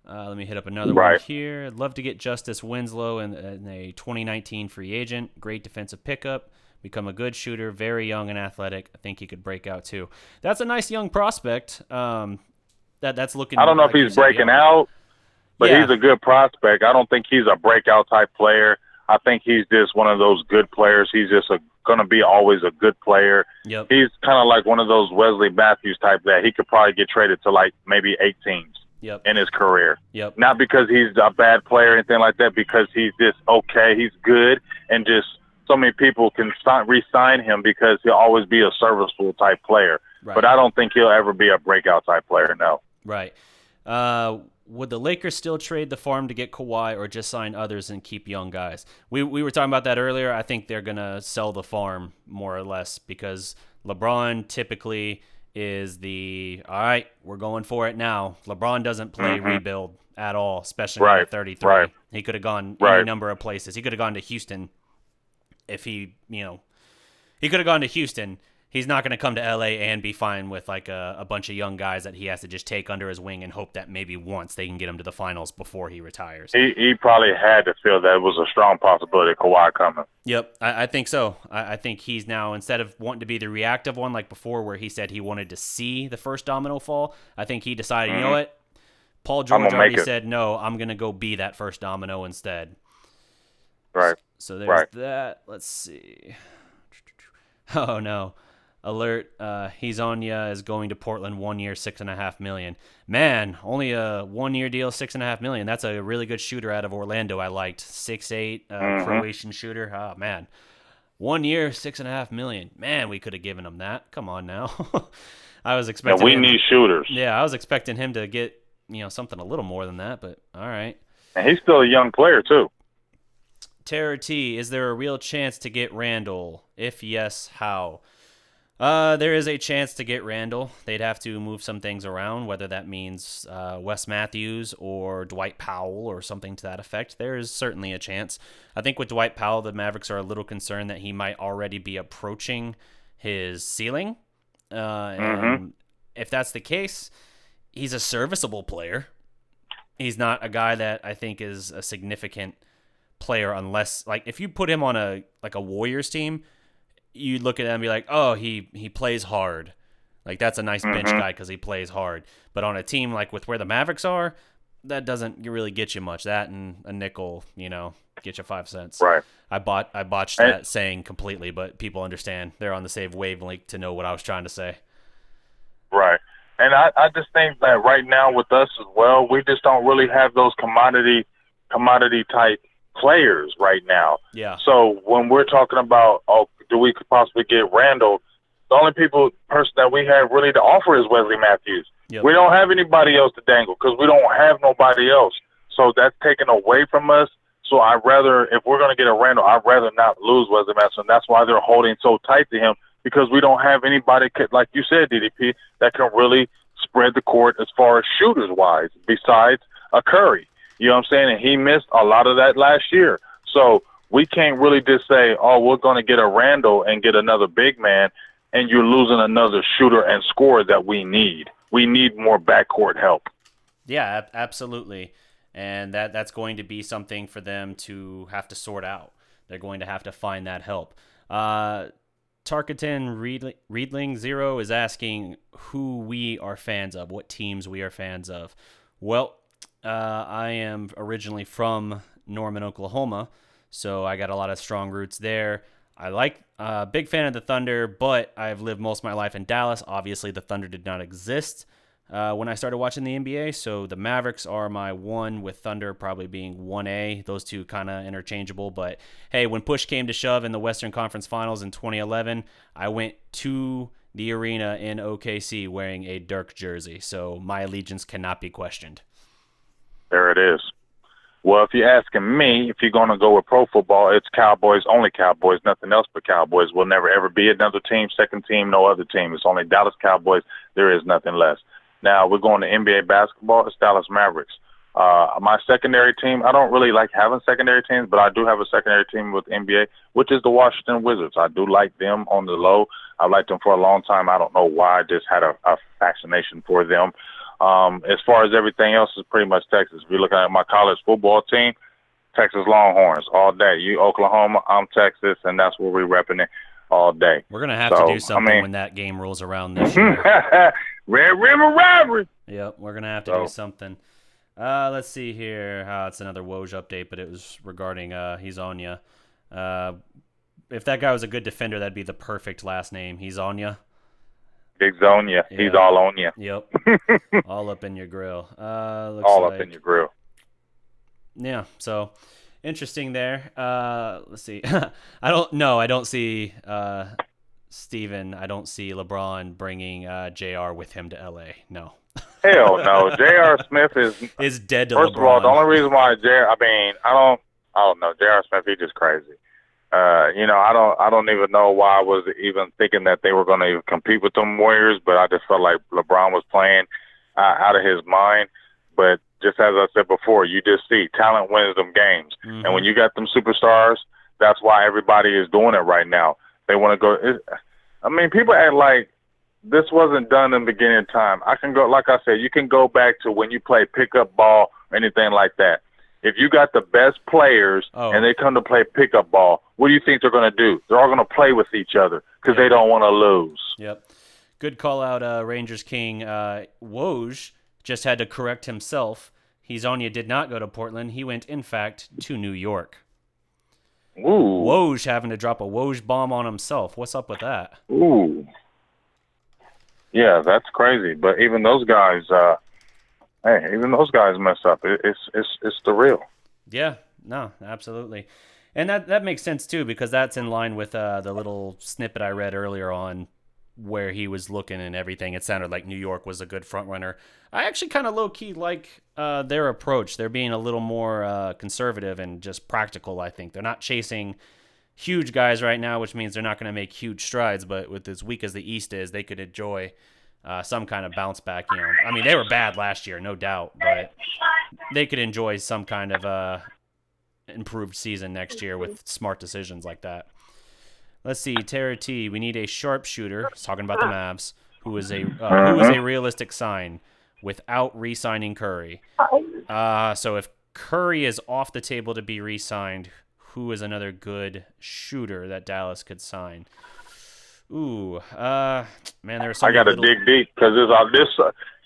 Let me hit up another one here. I'd love to get Justice Winslow in a 2019 free agent. Great defensive pickup. Become a good shooter. Very young and athletic. I think he could break out too. That's a nice young prospect. That's looking. I don't know if he's breaking out, but he's a good prospect. I don't think he's a breakout type player. I think he's just one of those good players. He's just going to be always a good player. Yep. He's kind of like one of those Wesley Matthews type that he could probably get traded to like maybe 8 teams. In his career. Not because he's a bad player or anything like that, because he's just okay, he's good, and just so many people can re-sign him because he'll always be a serviceable type player. Right. But I don't think he'll ever be a breakout type player, no. Right. Would the Lakers still trade the farm to get Kawhi or just sign others and keep young guys? We were talking about that earlier. I think they're going to sell the farm more or less because LeBron typically is all right, we're going for it now. LeBron doesn't play rebuild at all, especially at 33. Right. He could have gone any number of places. He could have gone to Houston he could have gone to Houston He's not going to come to LA and be fine with like a bunch of young guys that he has to just take under his wing and hope that maybe once they can get him to the finals before he retires. He probably had to feel that it was a strong possibility of Kawhi coming. Yep, I think so. I think he's now, instead of wanting to be the reactive one like before where he said he wanted to see the first domino fall, I think he decided, you know what? Paul George already said, no, I'm going to go be that first domino instead. Right. So there's that. Let's see. Oh, no. Alert, Hezonja is going to Portland 1 year, $6.5 million. Man, only a 1 year deal, $6.5 million. That's a really good shooter out of Orlando. I liked 6'8", Croatian shooter. Oh man, 1 year, $6.5 million. Man, we could have given him that. Come on now. I was expecting. We need shooters. Yeah, I was expecting him to get something a little more than that, but all right. And he's still a young player too. Terror T, is there a real chance to get Randle? If yes, how? There is a chance to get Randle. They'd have to move some things around, whether that means Wes Matthews or Dwight Powell or something to that effect. There is certainly a chance. I think with Dwight Powell, the Mavericks are a little concerned that he might already be approaching his ceiling. And if that's the case, he's a serviceable player. He's not a guy that I think is a significant player unless, like, if you put him on a Warriors team, you'd look at him and be like, oh, he plays hard. Like, that's a nice bench guy because he plays hard. But on a team like with where the Mavericks are, that doesn't really get you much. That and a nickel, get you 5 cents. Right. I botched that saying completely, but people understand. They're on the same wavelength to know what I was trying to say. Right. And I just think that right now with us as well, we just don't really have those commodity type players right now. Yeah. So when we're talking about, do we could possibly get Randle, the only person that we have really to offer is Wesley Matthews. Yep. We don't have anybody else to dangle because we don't have nobody else. So that's taken away from us. So if we're going to get a Randle, I'd rather not lose Wesley Matthews. And that's why they're holding so tight to him, because we don't have anybody, like you said, DDP, that can really spread the court as far as shooters-wise besides a Curry. You know what I'm saying? And he missed a lot of that last year. So we can't really just say, we're going to get a Randle and get another big man, and you're losing another shooter and scorer that we need. We need more backcourt help. Yeah, absolutely. And that's going to be something for them to have to sort out. They're going to have to find that help. Tarkatan Reedling 0 is asking who we are fans of, what teams we are fans of. Well, I am originally from Norman, Oklahoma, so I got a lot of strong roots there. Big fan of the Thunder, but I've lived most of my life in Dallas. Obviously, the Thunder did not exist when I started watching the NBA, so the Mavericks are my 1, with Thunder probably being 1A. Those two kind of interchangeable, but hey, when push came to shove in the Western Conference Finals in 2011, I went to the arena in OKC wearing a Dirk jersey, so my allegiance cannot be questioned. There it is. Well, if you're asking me, if you're going to go with pro football, it's Cowboys, only Cowboys, nothing else but Cowboys. Will never, ever be another team, second team, no other team. It's only Dallas Cowboys. There is nothing less. Now, we're going to NBA basketball. It's Dallas Mavericks. My secondary team, I don't really like having secondary teams, but I do have a secondary team with NBA, which is the Washington Wizards. I do like them on the low. I've liked them for a long time. I don't know why. I just had a fascination for them. As far as everything else, is pretty much Texas. If you're looking at my college football team, Texas Longhorns all day. You Oklahoma, I'm Texas, and that's where we're repping it all day. We're going to have to do something when that game rolls around this year. Red River Rivalry. Yep, we're going to have to do something. Let's see here. It's another Woj update, but it was regarding Hezonja. If that guy was a good defender, that'd be the perfect last name. Hezonja. Big zone, yeah. He's all on you. Yep. All up in your grill. Up in your grill. Yeah, so interesting there. Let's see. I don't see Steven. I don't see LeBron bringing JR with him to LA. No. Hell no. J.R. Smith is dead to first LeBron. First of all, the only reason why I don't know. J.R. Smith, he's just crazy. I don't even know why I was even thinking that they were going to even compete with them Warriors, but I just felt like LeBron was playing out of his mind. But just as I said before, you just see talent wins them games. Mm-hmm. And when you got them superstars, that's why everybody is doing it right now. They want to go I mean, people act like this wasn't done in the beginning of time. I can go, like I said, you can go back to when you play pickup ball or anything like that. If you got the best players and they come to play pickup ball, what do you think they're going to do? They're all going to play with each other because they don't want to lose. Yep. Good call out, Rangers King. Woj just had to correct himself. Hezonja did not go to Portland. He went, in fact, to New York. Ooh. Woj having to drop a Woj bomb on himself. What's up with that? Ooh. Yeah, that's crazy. But even those guys, even those guys mess up. It's the real. Yeah, no, absolutely. And that makes sense, too, because that's in line with the little snippet I read earlier on where he was looking and everything. It sounded like New York was a good front runner. I actually kind of low-key like their approach. They're being a little more conservative and just practical, I think. They're not chasing huge guys right now, which means they're not going to make huge strides, but with as weak as the East is, they could enjoy some kind of bounce back. I mean, they were bad last year, no doubt, but they could enjoy some kind of improved season next year with smart decisions like that. Let's see, Tara T. We need a sharpshooter. He's talking about the Mavs, who is a realistic sign without re-signing Curry. So if Curry is off the table to be re-signed, who is another good shooter that Dallas could sign? Ooh, man, there's so I got to dig deep because there's all this.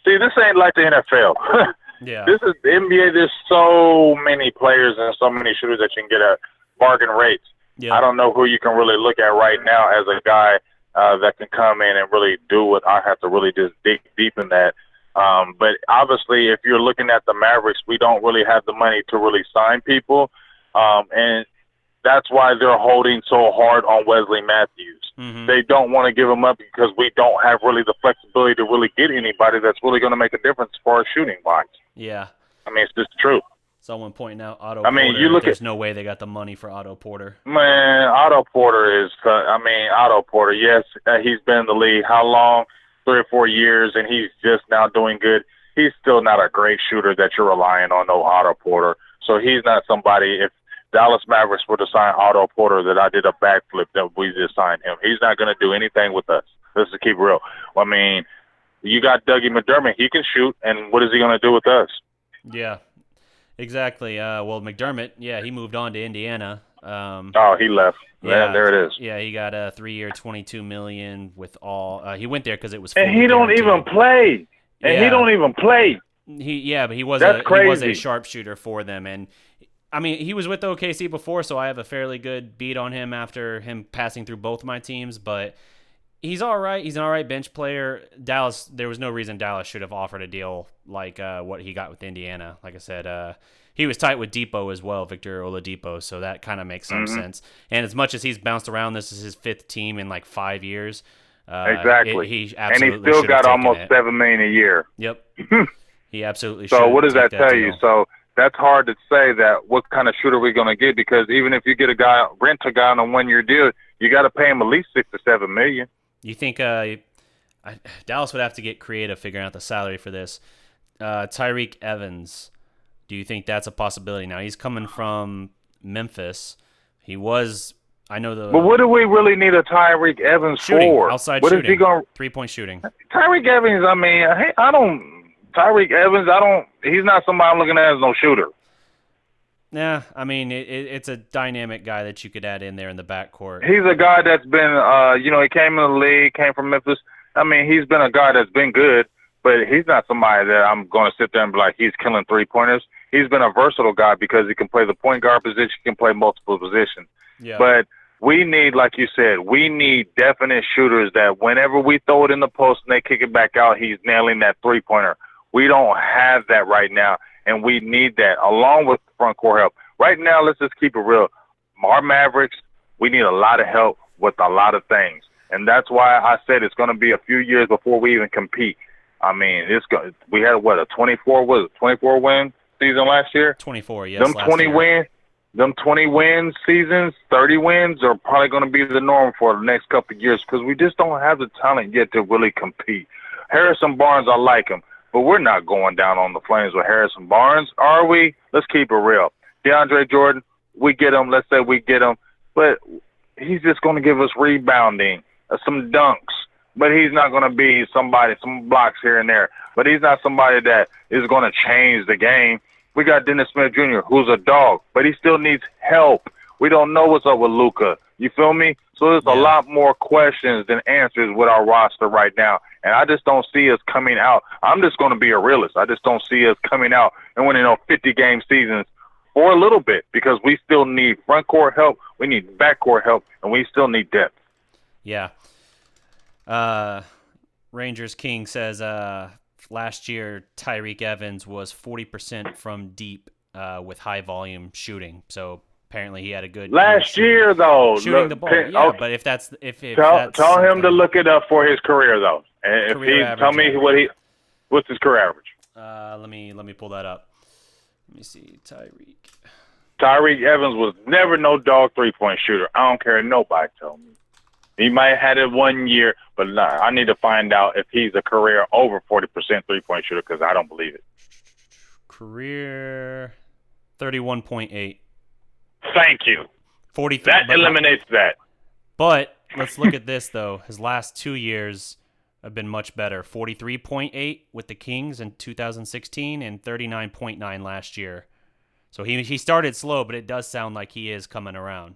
See, this ain't like the NFL. Yeah, this is the NBA. There's so many players and so many shooters that you can get at bargain rates. yeah. I don't know who you can really look at right now as a guy that can come in and really do what I have to really just dig deep in that. But obviously, if you're looking at the Mavericks, we don't really have the money to really sign people. And that's why they're holding so hard on Wesley Matthews. Mm-hmm. They don't want to give him up because we don't have really the flexibility to really get anybody that's really going to make a difference as far as shooting wise. Yeah. I mean, it's just true. Someone pointing out Otto I mean, Porter. you look There's at, no way they got the money for Otto Porter. man, Otto Porter is, Otto Porter, yes, he's been in the league. How long? 3 or 4 years, and he's just now doing good. He's still not a great shooter that you're relying on, no Otto Porter. So he's not somebody, if Dallas Mavericks were to sign Otto Porter, that I did a backflip that we just signed him. He's not going to do anything with us. Let's just keep it real. I mean, you got Dougie McDermott. He can shoot, and what is he going to do with us? Yeah, exactly. Well, McDermott, he moved on to Indiana. He left. Yeah, there it is. Yeah, he got a 3-year, $22 million with all. He went there because it was. And he don't even play. And he don't even play. But he was crazy. He was a sharpshooter for them, and I mean he was with OKC before, so I have a fairly good beat on him after him passing through both my teams. But he's all right. He's an all right bench player. Dallas. There was no reason Dallas should have offered a deal like what he got with Indiana. Like I said, he was tight with Depot as well, Victor Oladipo, so that kind of makes some sense. And as much as he's bounced around, this is his 5th team in like 5 years. Exactly. He absolutely and he still got almost $7 million a year. Yep. He absolutely should. So what does that tell you? Deal. So that's hard to say that what kind of shooter we're going to get, because even if you get rent a guy on a 1-year deal, you got to pay him at least $6 to $7 million. You think Dallas would have to get creative figuring out the salary for this? Tyreke Evans. Do you think that's a possibility? Now, he's coming from Memphis. He was, I know the... But what do we really need a Tyreke Evans for? Outside what shooting. Is he going? 3-point shooting. Tyreke Evans, Tyreke Evans, he's not somebody I'm looking at as no shooter. Yeah, I mean, it's a dynamic guy that you could add in there in the backcourt. He's a guy that's been, he came in the league, came from Memphis. I mean, he's been a guy that's been good, but he's not somebody that I'm going to sit there and be like, he's killing three-pointers. He's been a versatile guy because he can play the point guard position, he can play multiple positions. Yeah. But we need, like you said, we need definite shooters that whenever we throw it in the post and they kick it back out, he's nailing that three-pointer. We don't have that right now, and we need that along with front court help. Right now, let's just keep it real. Our Mavericks, we need a lot of help with a lot of things, and that's why I said it's going to be a few years before we even compete. I mean, we had, a 24 win season last year? 24, yes. Them 20 win seasons, 30 wins are probably going to be the norm for the next couple of years because we just don't have the talent yet to really compete. Harrison Barnes, I like him, but we're not going down on the Flames with Harrison Barnes, are we? Let's keep it real. DeAndre Jordan, we get him. Let's say we get him, but he's just going to give us rebounding. some dunks, but he's not going to be somebody, some blocks here and there. But he's not somebody that is going to change the game. We got Dennis Smith Jr., who's a dog, but he still needs help. We don't know what's up with Luka. You feel me? So there's a lot more questions than answers with our roster right now. And I just don't see us coming out. I'm just going to be a realist. I just don't see us coming out and winning 50-game seasons for a little bit because we still need front court help, we need back court help, and we still need depth. Yeah. Rangers King says last year Tyreke Evans was 40% from deep with high volume shooting. So apparently he had a good last year though shooting the ball. Yeah, okay. But if that's tell him to look it up for his career though. And career if he tell me what's his career average. Let me pull that up. Let me see. Tyreke Evans was never no dog 3-point shooter. I don't care. Nobody tell me. He might have had it 1 year, but nah, I need to find out if he's a career over 40% 3-point shooter because I don't believe it. Career 31.8. Thank you. 43. That eliminates that. But let's look at this though. His last 2 years have been much better. 43.8 with the Kings in 2016 and 39.9 last year. So he started slow, but it does sound like he is coming around.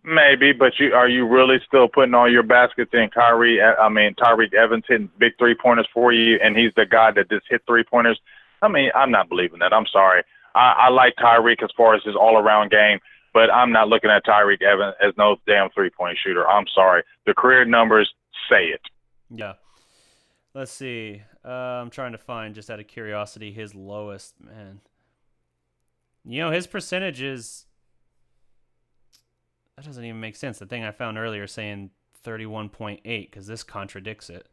Maybe, but are you really still putting all your baskets in Tyreke Evans hitting big 3-pointers for you, and he's the guy that just hit 3-pointers? I mean, I'm not believing that. I'm sorry. I like Tyreke as far as his all-around game, but I'm not looking at Tyreke Evans as no damn 3-point shooter. I'm sorry. The career numbers say it. Yeah. Let's see. I'm trying to find, just out of curiosity, his lowest, man. His percentages, that doesn't even make sense. The thing I found earlier saying 31.8, because this contradicts it.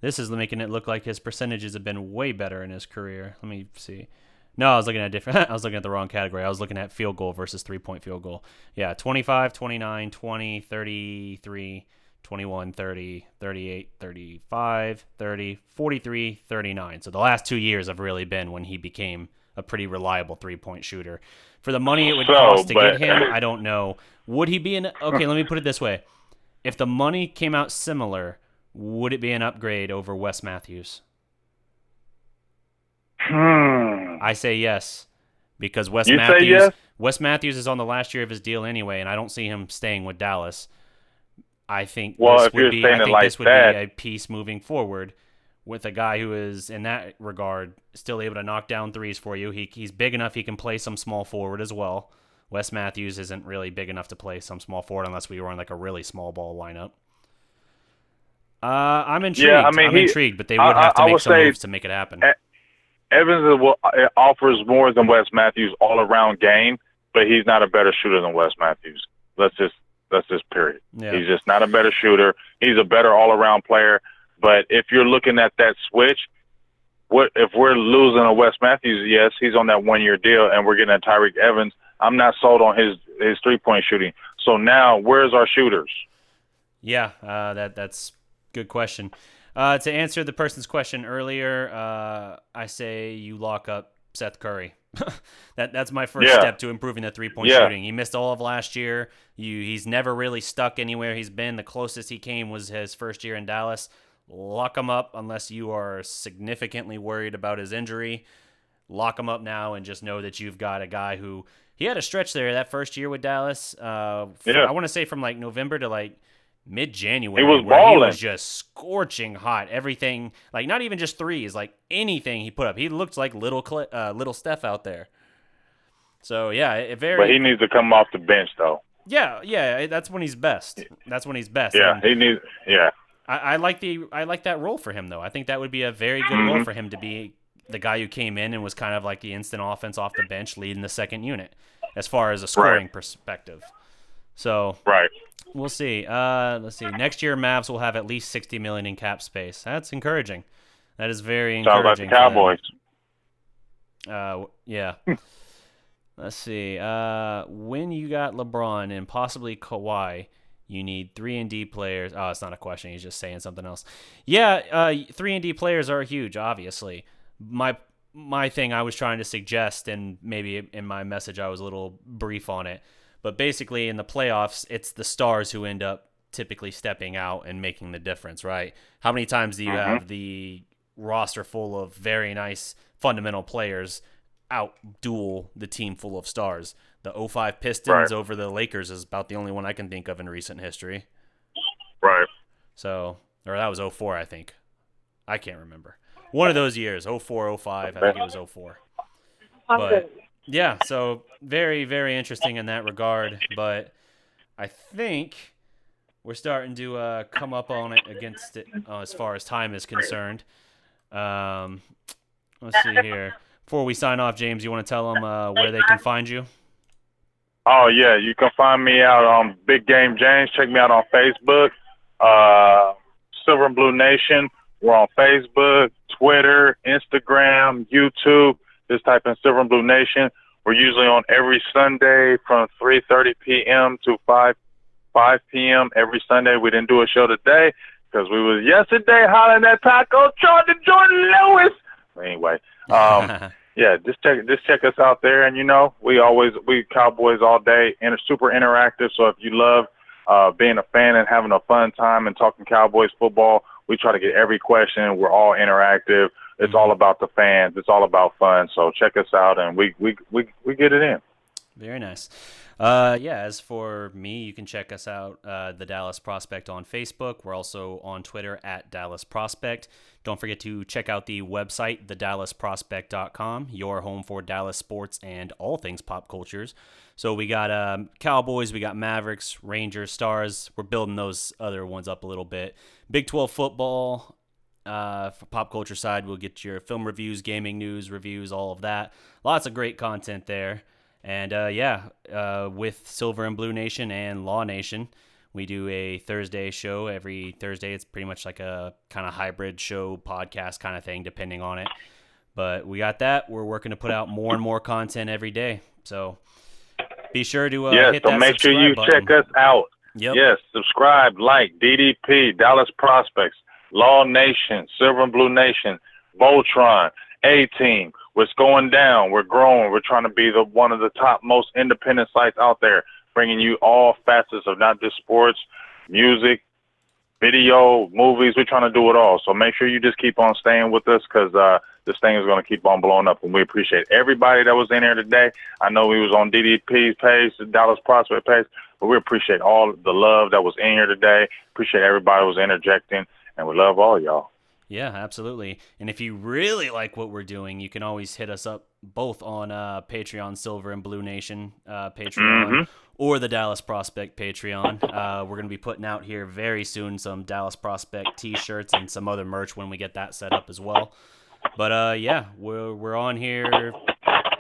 This is making it look like his percentages have been way better in his career. Let me see. No, I was looking at different. I was looking at the wrong category. I was looking at field goal versus 3-point field goal. Yeah, 25, 29, 20, 33, 21, 30, 38, 35, 30, 43, 39. So the last 2 years have really been when he became a pretty reliable 3-point shooter. For the money it would cost to get him, I don't know. Would he be okay, let me put it this way. If the money came out similar, would it be an upgrade over Wes Matthews? I say yes, because Wes Matthews is on the last year of his deal anyway, and I don't see him staying with Dallas. I think this would be a piece moving forward with a guy who is, in that regard, still able to knock down threes for you. He's big enough he can play some small forward as well. Wes Matthews isn't really big enough to play some small forward unless we were on like a really small ball lineup. I'm intrigued. Yeah, I'm intrigued, but they would have to make some moves to make it happen. Evans offers more than Wes Matthews all-around game, but he's not a better shooter than Wes Matthews. That's just period. Yeah. He's just not a better shooter. He's a better all-around player. But if you're looking at that switch, if we're losing a Wes Matthews? Yes, he's on that 1-year deal, and we're getting a Tyreke Evans. I'm not sold on his 3-point shooting. So now, where's our shooters? Yeah, that's a good question. To answer the person's question earlier, I say you lock up Seth Curry. That's my first step to improving the 3-point shooting. He missed all of last year. He's never really stuck anywhere he's been. The closest he came was his first year in Dallas. Lock him up unless you are significantly worried about his injury. Lock him up now and just know that you've got a guy who he had a stretch there that first year with Dallas. I want to say from like November to like mid-January, he was was just scorching hot. Everything, like not even just threes, like anything he put up, he looked like little Steph out there. So But he needs to come off the bench though. Yeah, that's when he's best. Yeah, he needs. Yeah, I like that role for him though. I think that would be a very good role for him to be the guy who came in and was kind of like the instant offense off the bench, leading the second unit as far as a scoring perspective. So we'll see. Let's see. Next year, Mavs will have at least $60 million in cap space. That's encouraging. That is very encouraging. Sounds like the Cowboys. Yeah. Let's see. When you got LeBron and possibly Kawhi, you need 3-and-D players. Oh, it's not a question. He's just saying something else. Yeah, 3-and-D players are huge, obviously. My thing I was trying to suggest, and maybe in my message I was a little brief on it, but basically in the playoffs, it's the stars who end up typically stepping out and making the difference, right? How many times do you have the roster full of very nice fundamental players out-duel the team full of stars? The 05 Pistons over the Lakers is about the only one I can think of in recent history. Right. So, or that was 04, I think. I can't remember. One of those years, 04, 05, I think it was 04. But, yeah, so very, very interesting in that regard. But I think we're starting to come up on it against it as far as time is concerned. Let's see here. Before we sign off, James, you want to tell them where they can find you? Oh, yeah. You can find me out on Big Game James. Check me out on Facebook. Silver and Blue Nation. We're on Facebook, Twitter, Instagram, YouTube. Just type in Silver and Blue Nation. We're usually on every Sunday from 3:30 p.m. to 5 p.m. every Sunday. We didn't do a show today because we was yesterday hollering at Taco Jordan Lewis. Anyway, yeah, just check us out there. And, we Cowboys all day and super interactive. So if you love being a fan and having a fun time and talking Cowboys football, we try to get every question. We're all interactive. It's all about the fans. It's all about fun. So check us out, and we get it in. Very nice. As for me, you can check us out, the Dallas Prospect on Facebook. We're also on Twitter at Dallas Prospect. Don't forget to check out the website, thedallasprospect.com, your home for Dallas sports and all things pop cultures. So we got Cowboys, we got Mavericks, Rangers, Stars. We're building those other ones up a little bit. Big 12 football. For pop culture side, we'll get your film reviews, gaming news, reviews, all of that. Lots of great content there. And with Silver and Blue Nation and Law Nation, we do a Thursday show every Thursday. It's pretty much like a kind of hybrid show, podcast kind of thing, depending on it. But we got that. We're working to put out more and more content every day. So be sure to hit that subscribe button. Make sure you check us out. Yep. Yes, subscribe, like, DDP, Dallas Prospects, Law Nation, Silver and Blue Nation, Voltron, A-Team. It's going down. We're growing. We're trying to be one of the top most independent sites out there, bringing you all facets of not just sports, music, video, movies. We're trying to do it all. So make sure you just keep on staying with us because this thing is going to keep on blowing up, and we appreciate everybody that was in here today. I know we was on DDP's page, the Dallas Prospect page, but we appreciate all the love that was in here today. Appreciate everybody who was interjecting, and we love all y'all. Yeah, absolutely. And if you really like what we're doing, you can always hit us up both on Patreon, Silver and Blue Nation Patreon, or the Dallas Prospect Patreon. We're going to be putting out here very soon some Dallas Prospect T-shirts and some other merch when we get that set up as well. But we're on here,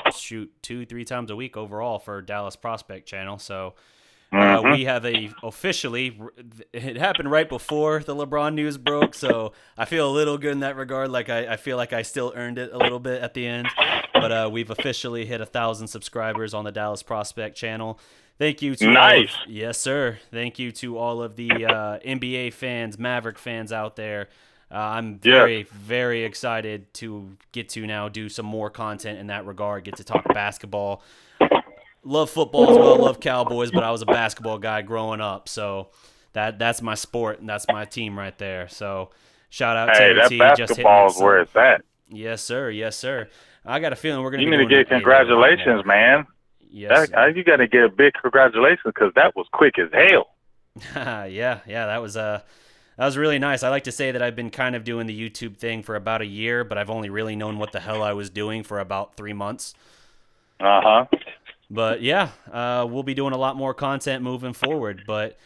2-3 times a week overall for Dallas Prospect channel. So we have it happened right before the LeBron news broke, so I feel a little good in that regard. Like I feel like I still earned it a little bit at the end. But we've officially hit 1,000 subscribers on the Dallas Prospect channel. Thank you to yes, sir. Thank you to all of the NBA fans, Maverick fans out there. I'm very, very excited to get to now do some more content in that regard, get to talk basketball. Love football as well, love Cowboys, but I was a basketball guy growing up, so that's my sport, and that's my team right there. So shout out to that T. basketball is where it's at. Yes, sir. Yes, sir. I got a feeling we're going to You need to get congratulations, man. Yes. You got to get a big congratulations because that was quick as hell. Yeah, that was really nice. I like to say that I've been kind of doing the YouTube thing for about a year, but I've only really known what the hell I was doing for about 3 months. But yeah, we'll be doing a lot more content moving forward. But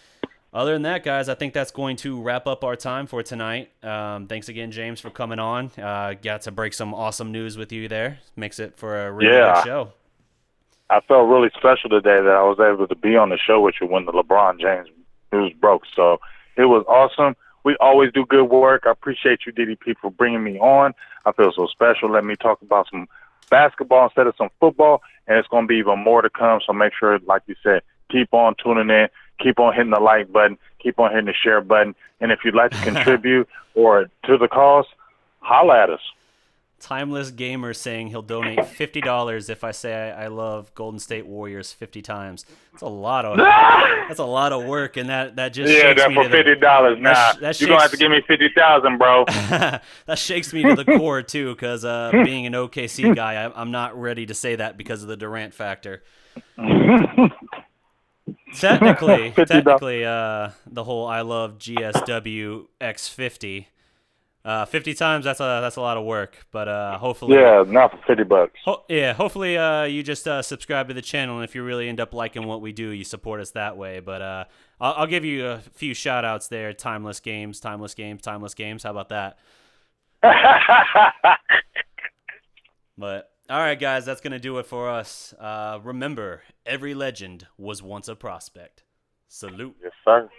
other than that, guys, I think that's going to wrap up our time for tonight. Thanks again, James, for coming on. Got to break some awesome news with you there. Makes it for a really good show. I felt really special today that I was able to be on the show with you when the LeBron James news broke. So it was awesome. We always do good work. I appreciate you, DDP, for bringing me on. I feel so special. Let me talk about some basketball instead of some football, and it's going to be even more to come. So make sure, like you said, keep on tuning in, keep on hitting the like button, keep on hitting the share button. And if you'd like to contribute or to the cause, holla at us. Timeless Gamer saying he'll donate $50 if I say I love Golden State Warriors 50 times. That's a lot of work, and that just shakes me for to the $50. Nah, you're gonna have to give me 50,000, bro. that shakes me to the core too, because being an OKC guy, I'm not ready to say that because of the Durant factor. Technically, the whole I love GSW X50. 50 times, that's a lot of work, but hopefully... Yeah, not for $50. Hopefully you just subscribe to the channel, and if you really end up liking what we do, you support us that way. But I'll give you a few shout-outs there. Timeless Games. How about that? But, all right, guys, that's going to do it for us. Remember, every legend was once a prospect. Salute. Yes, sir.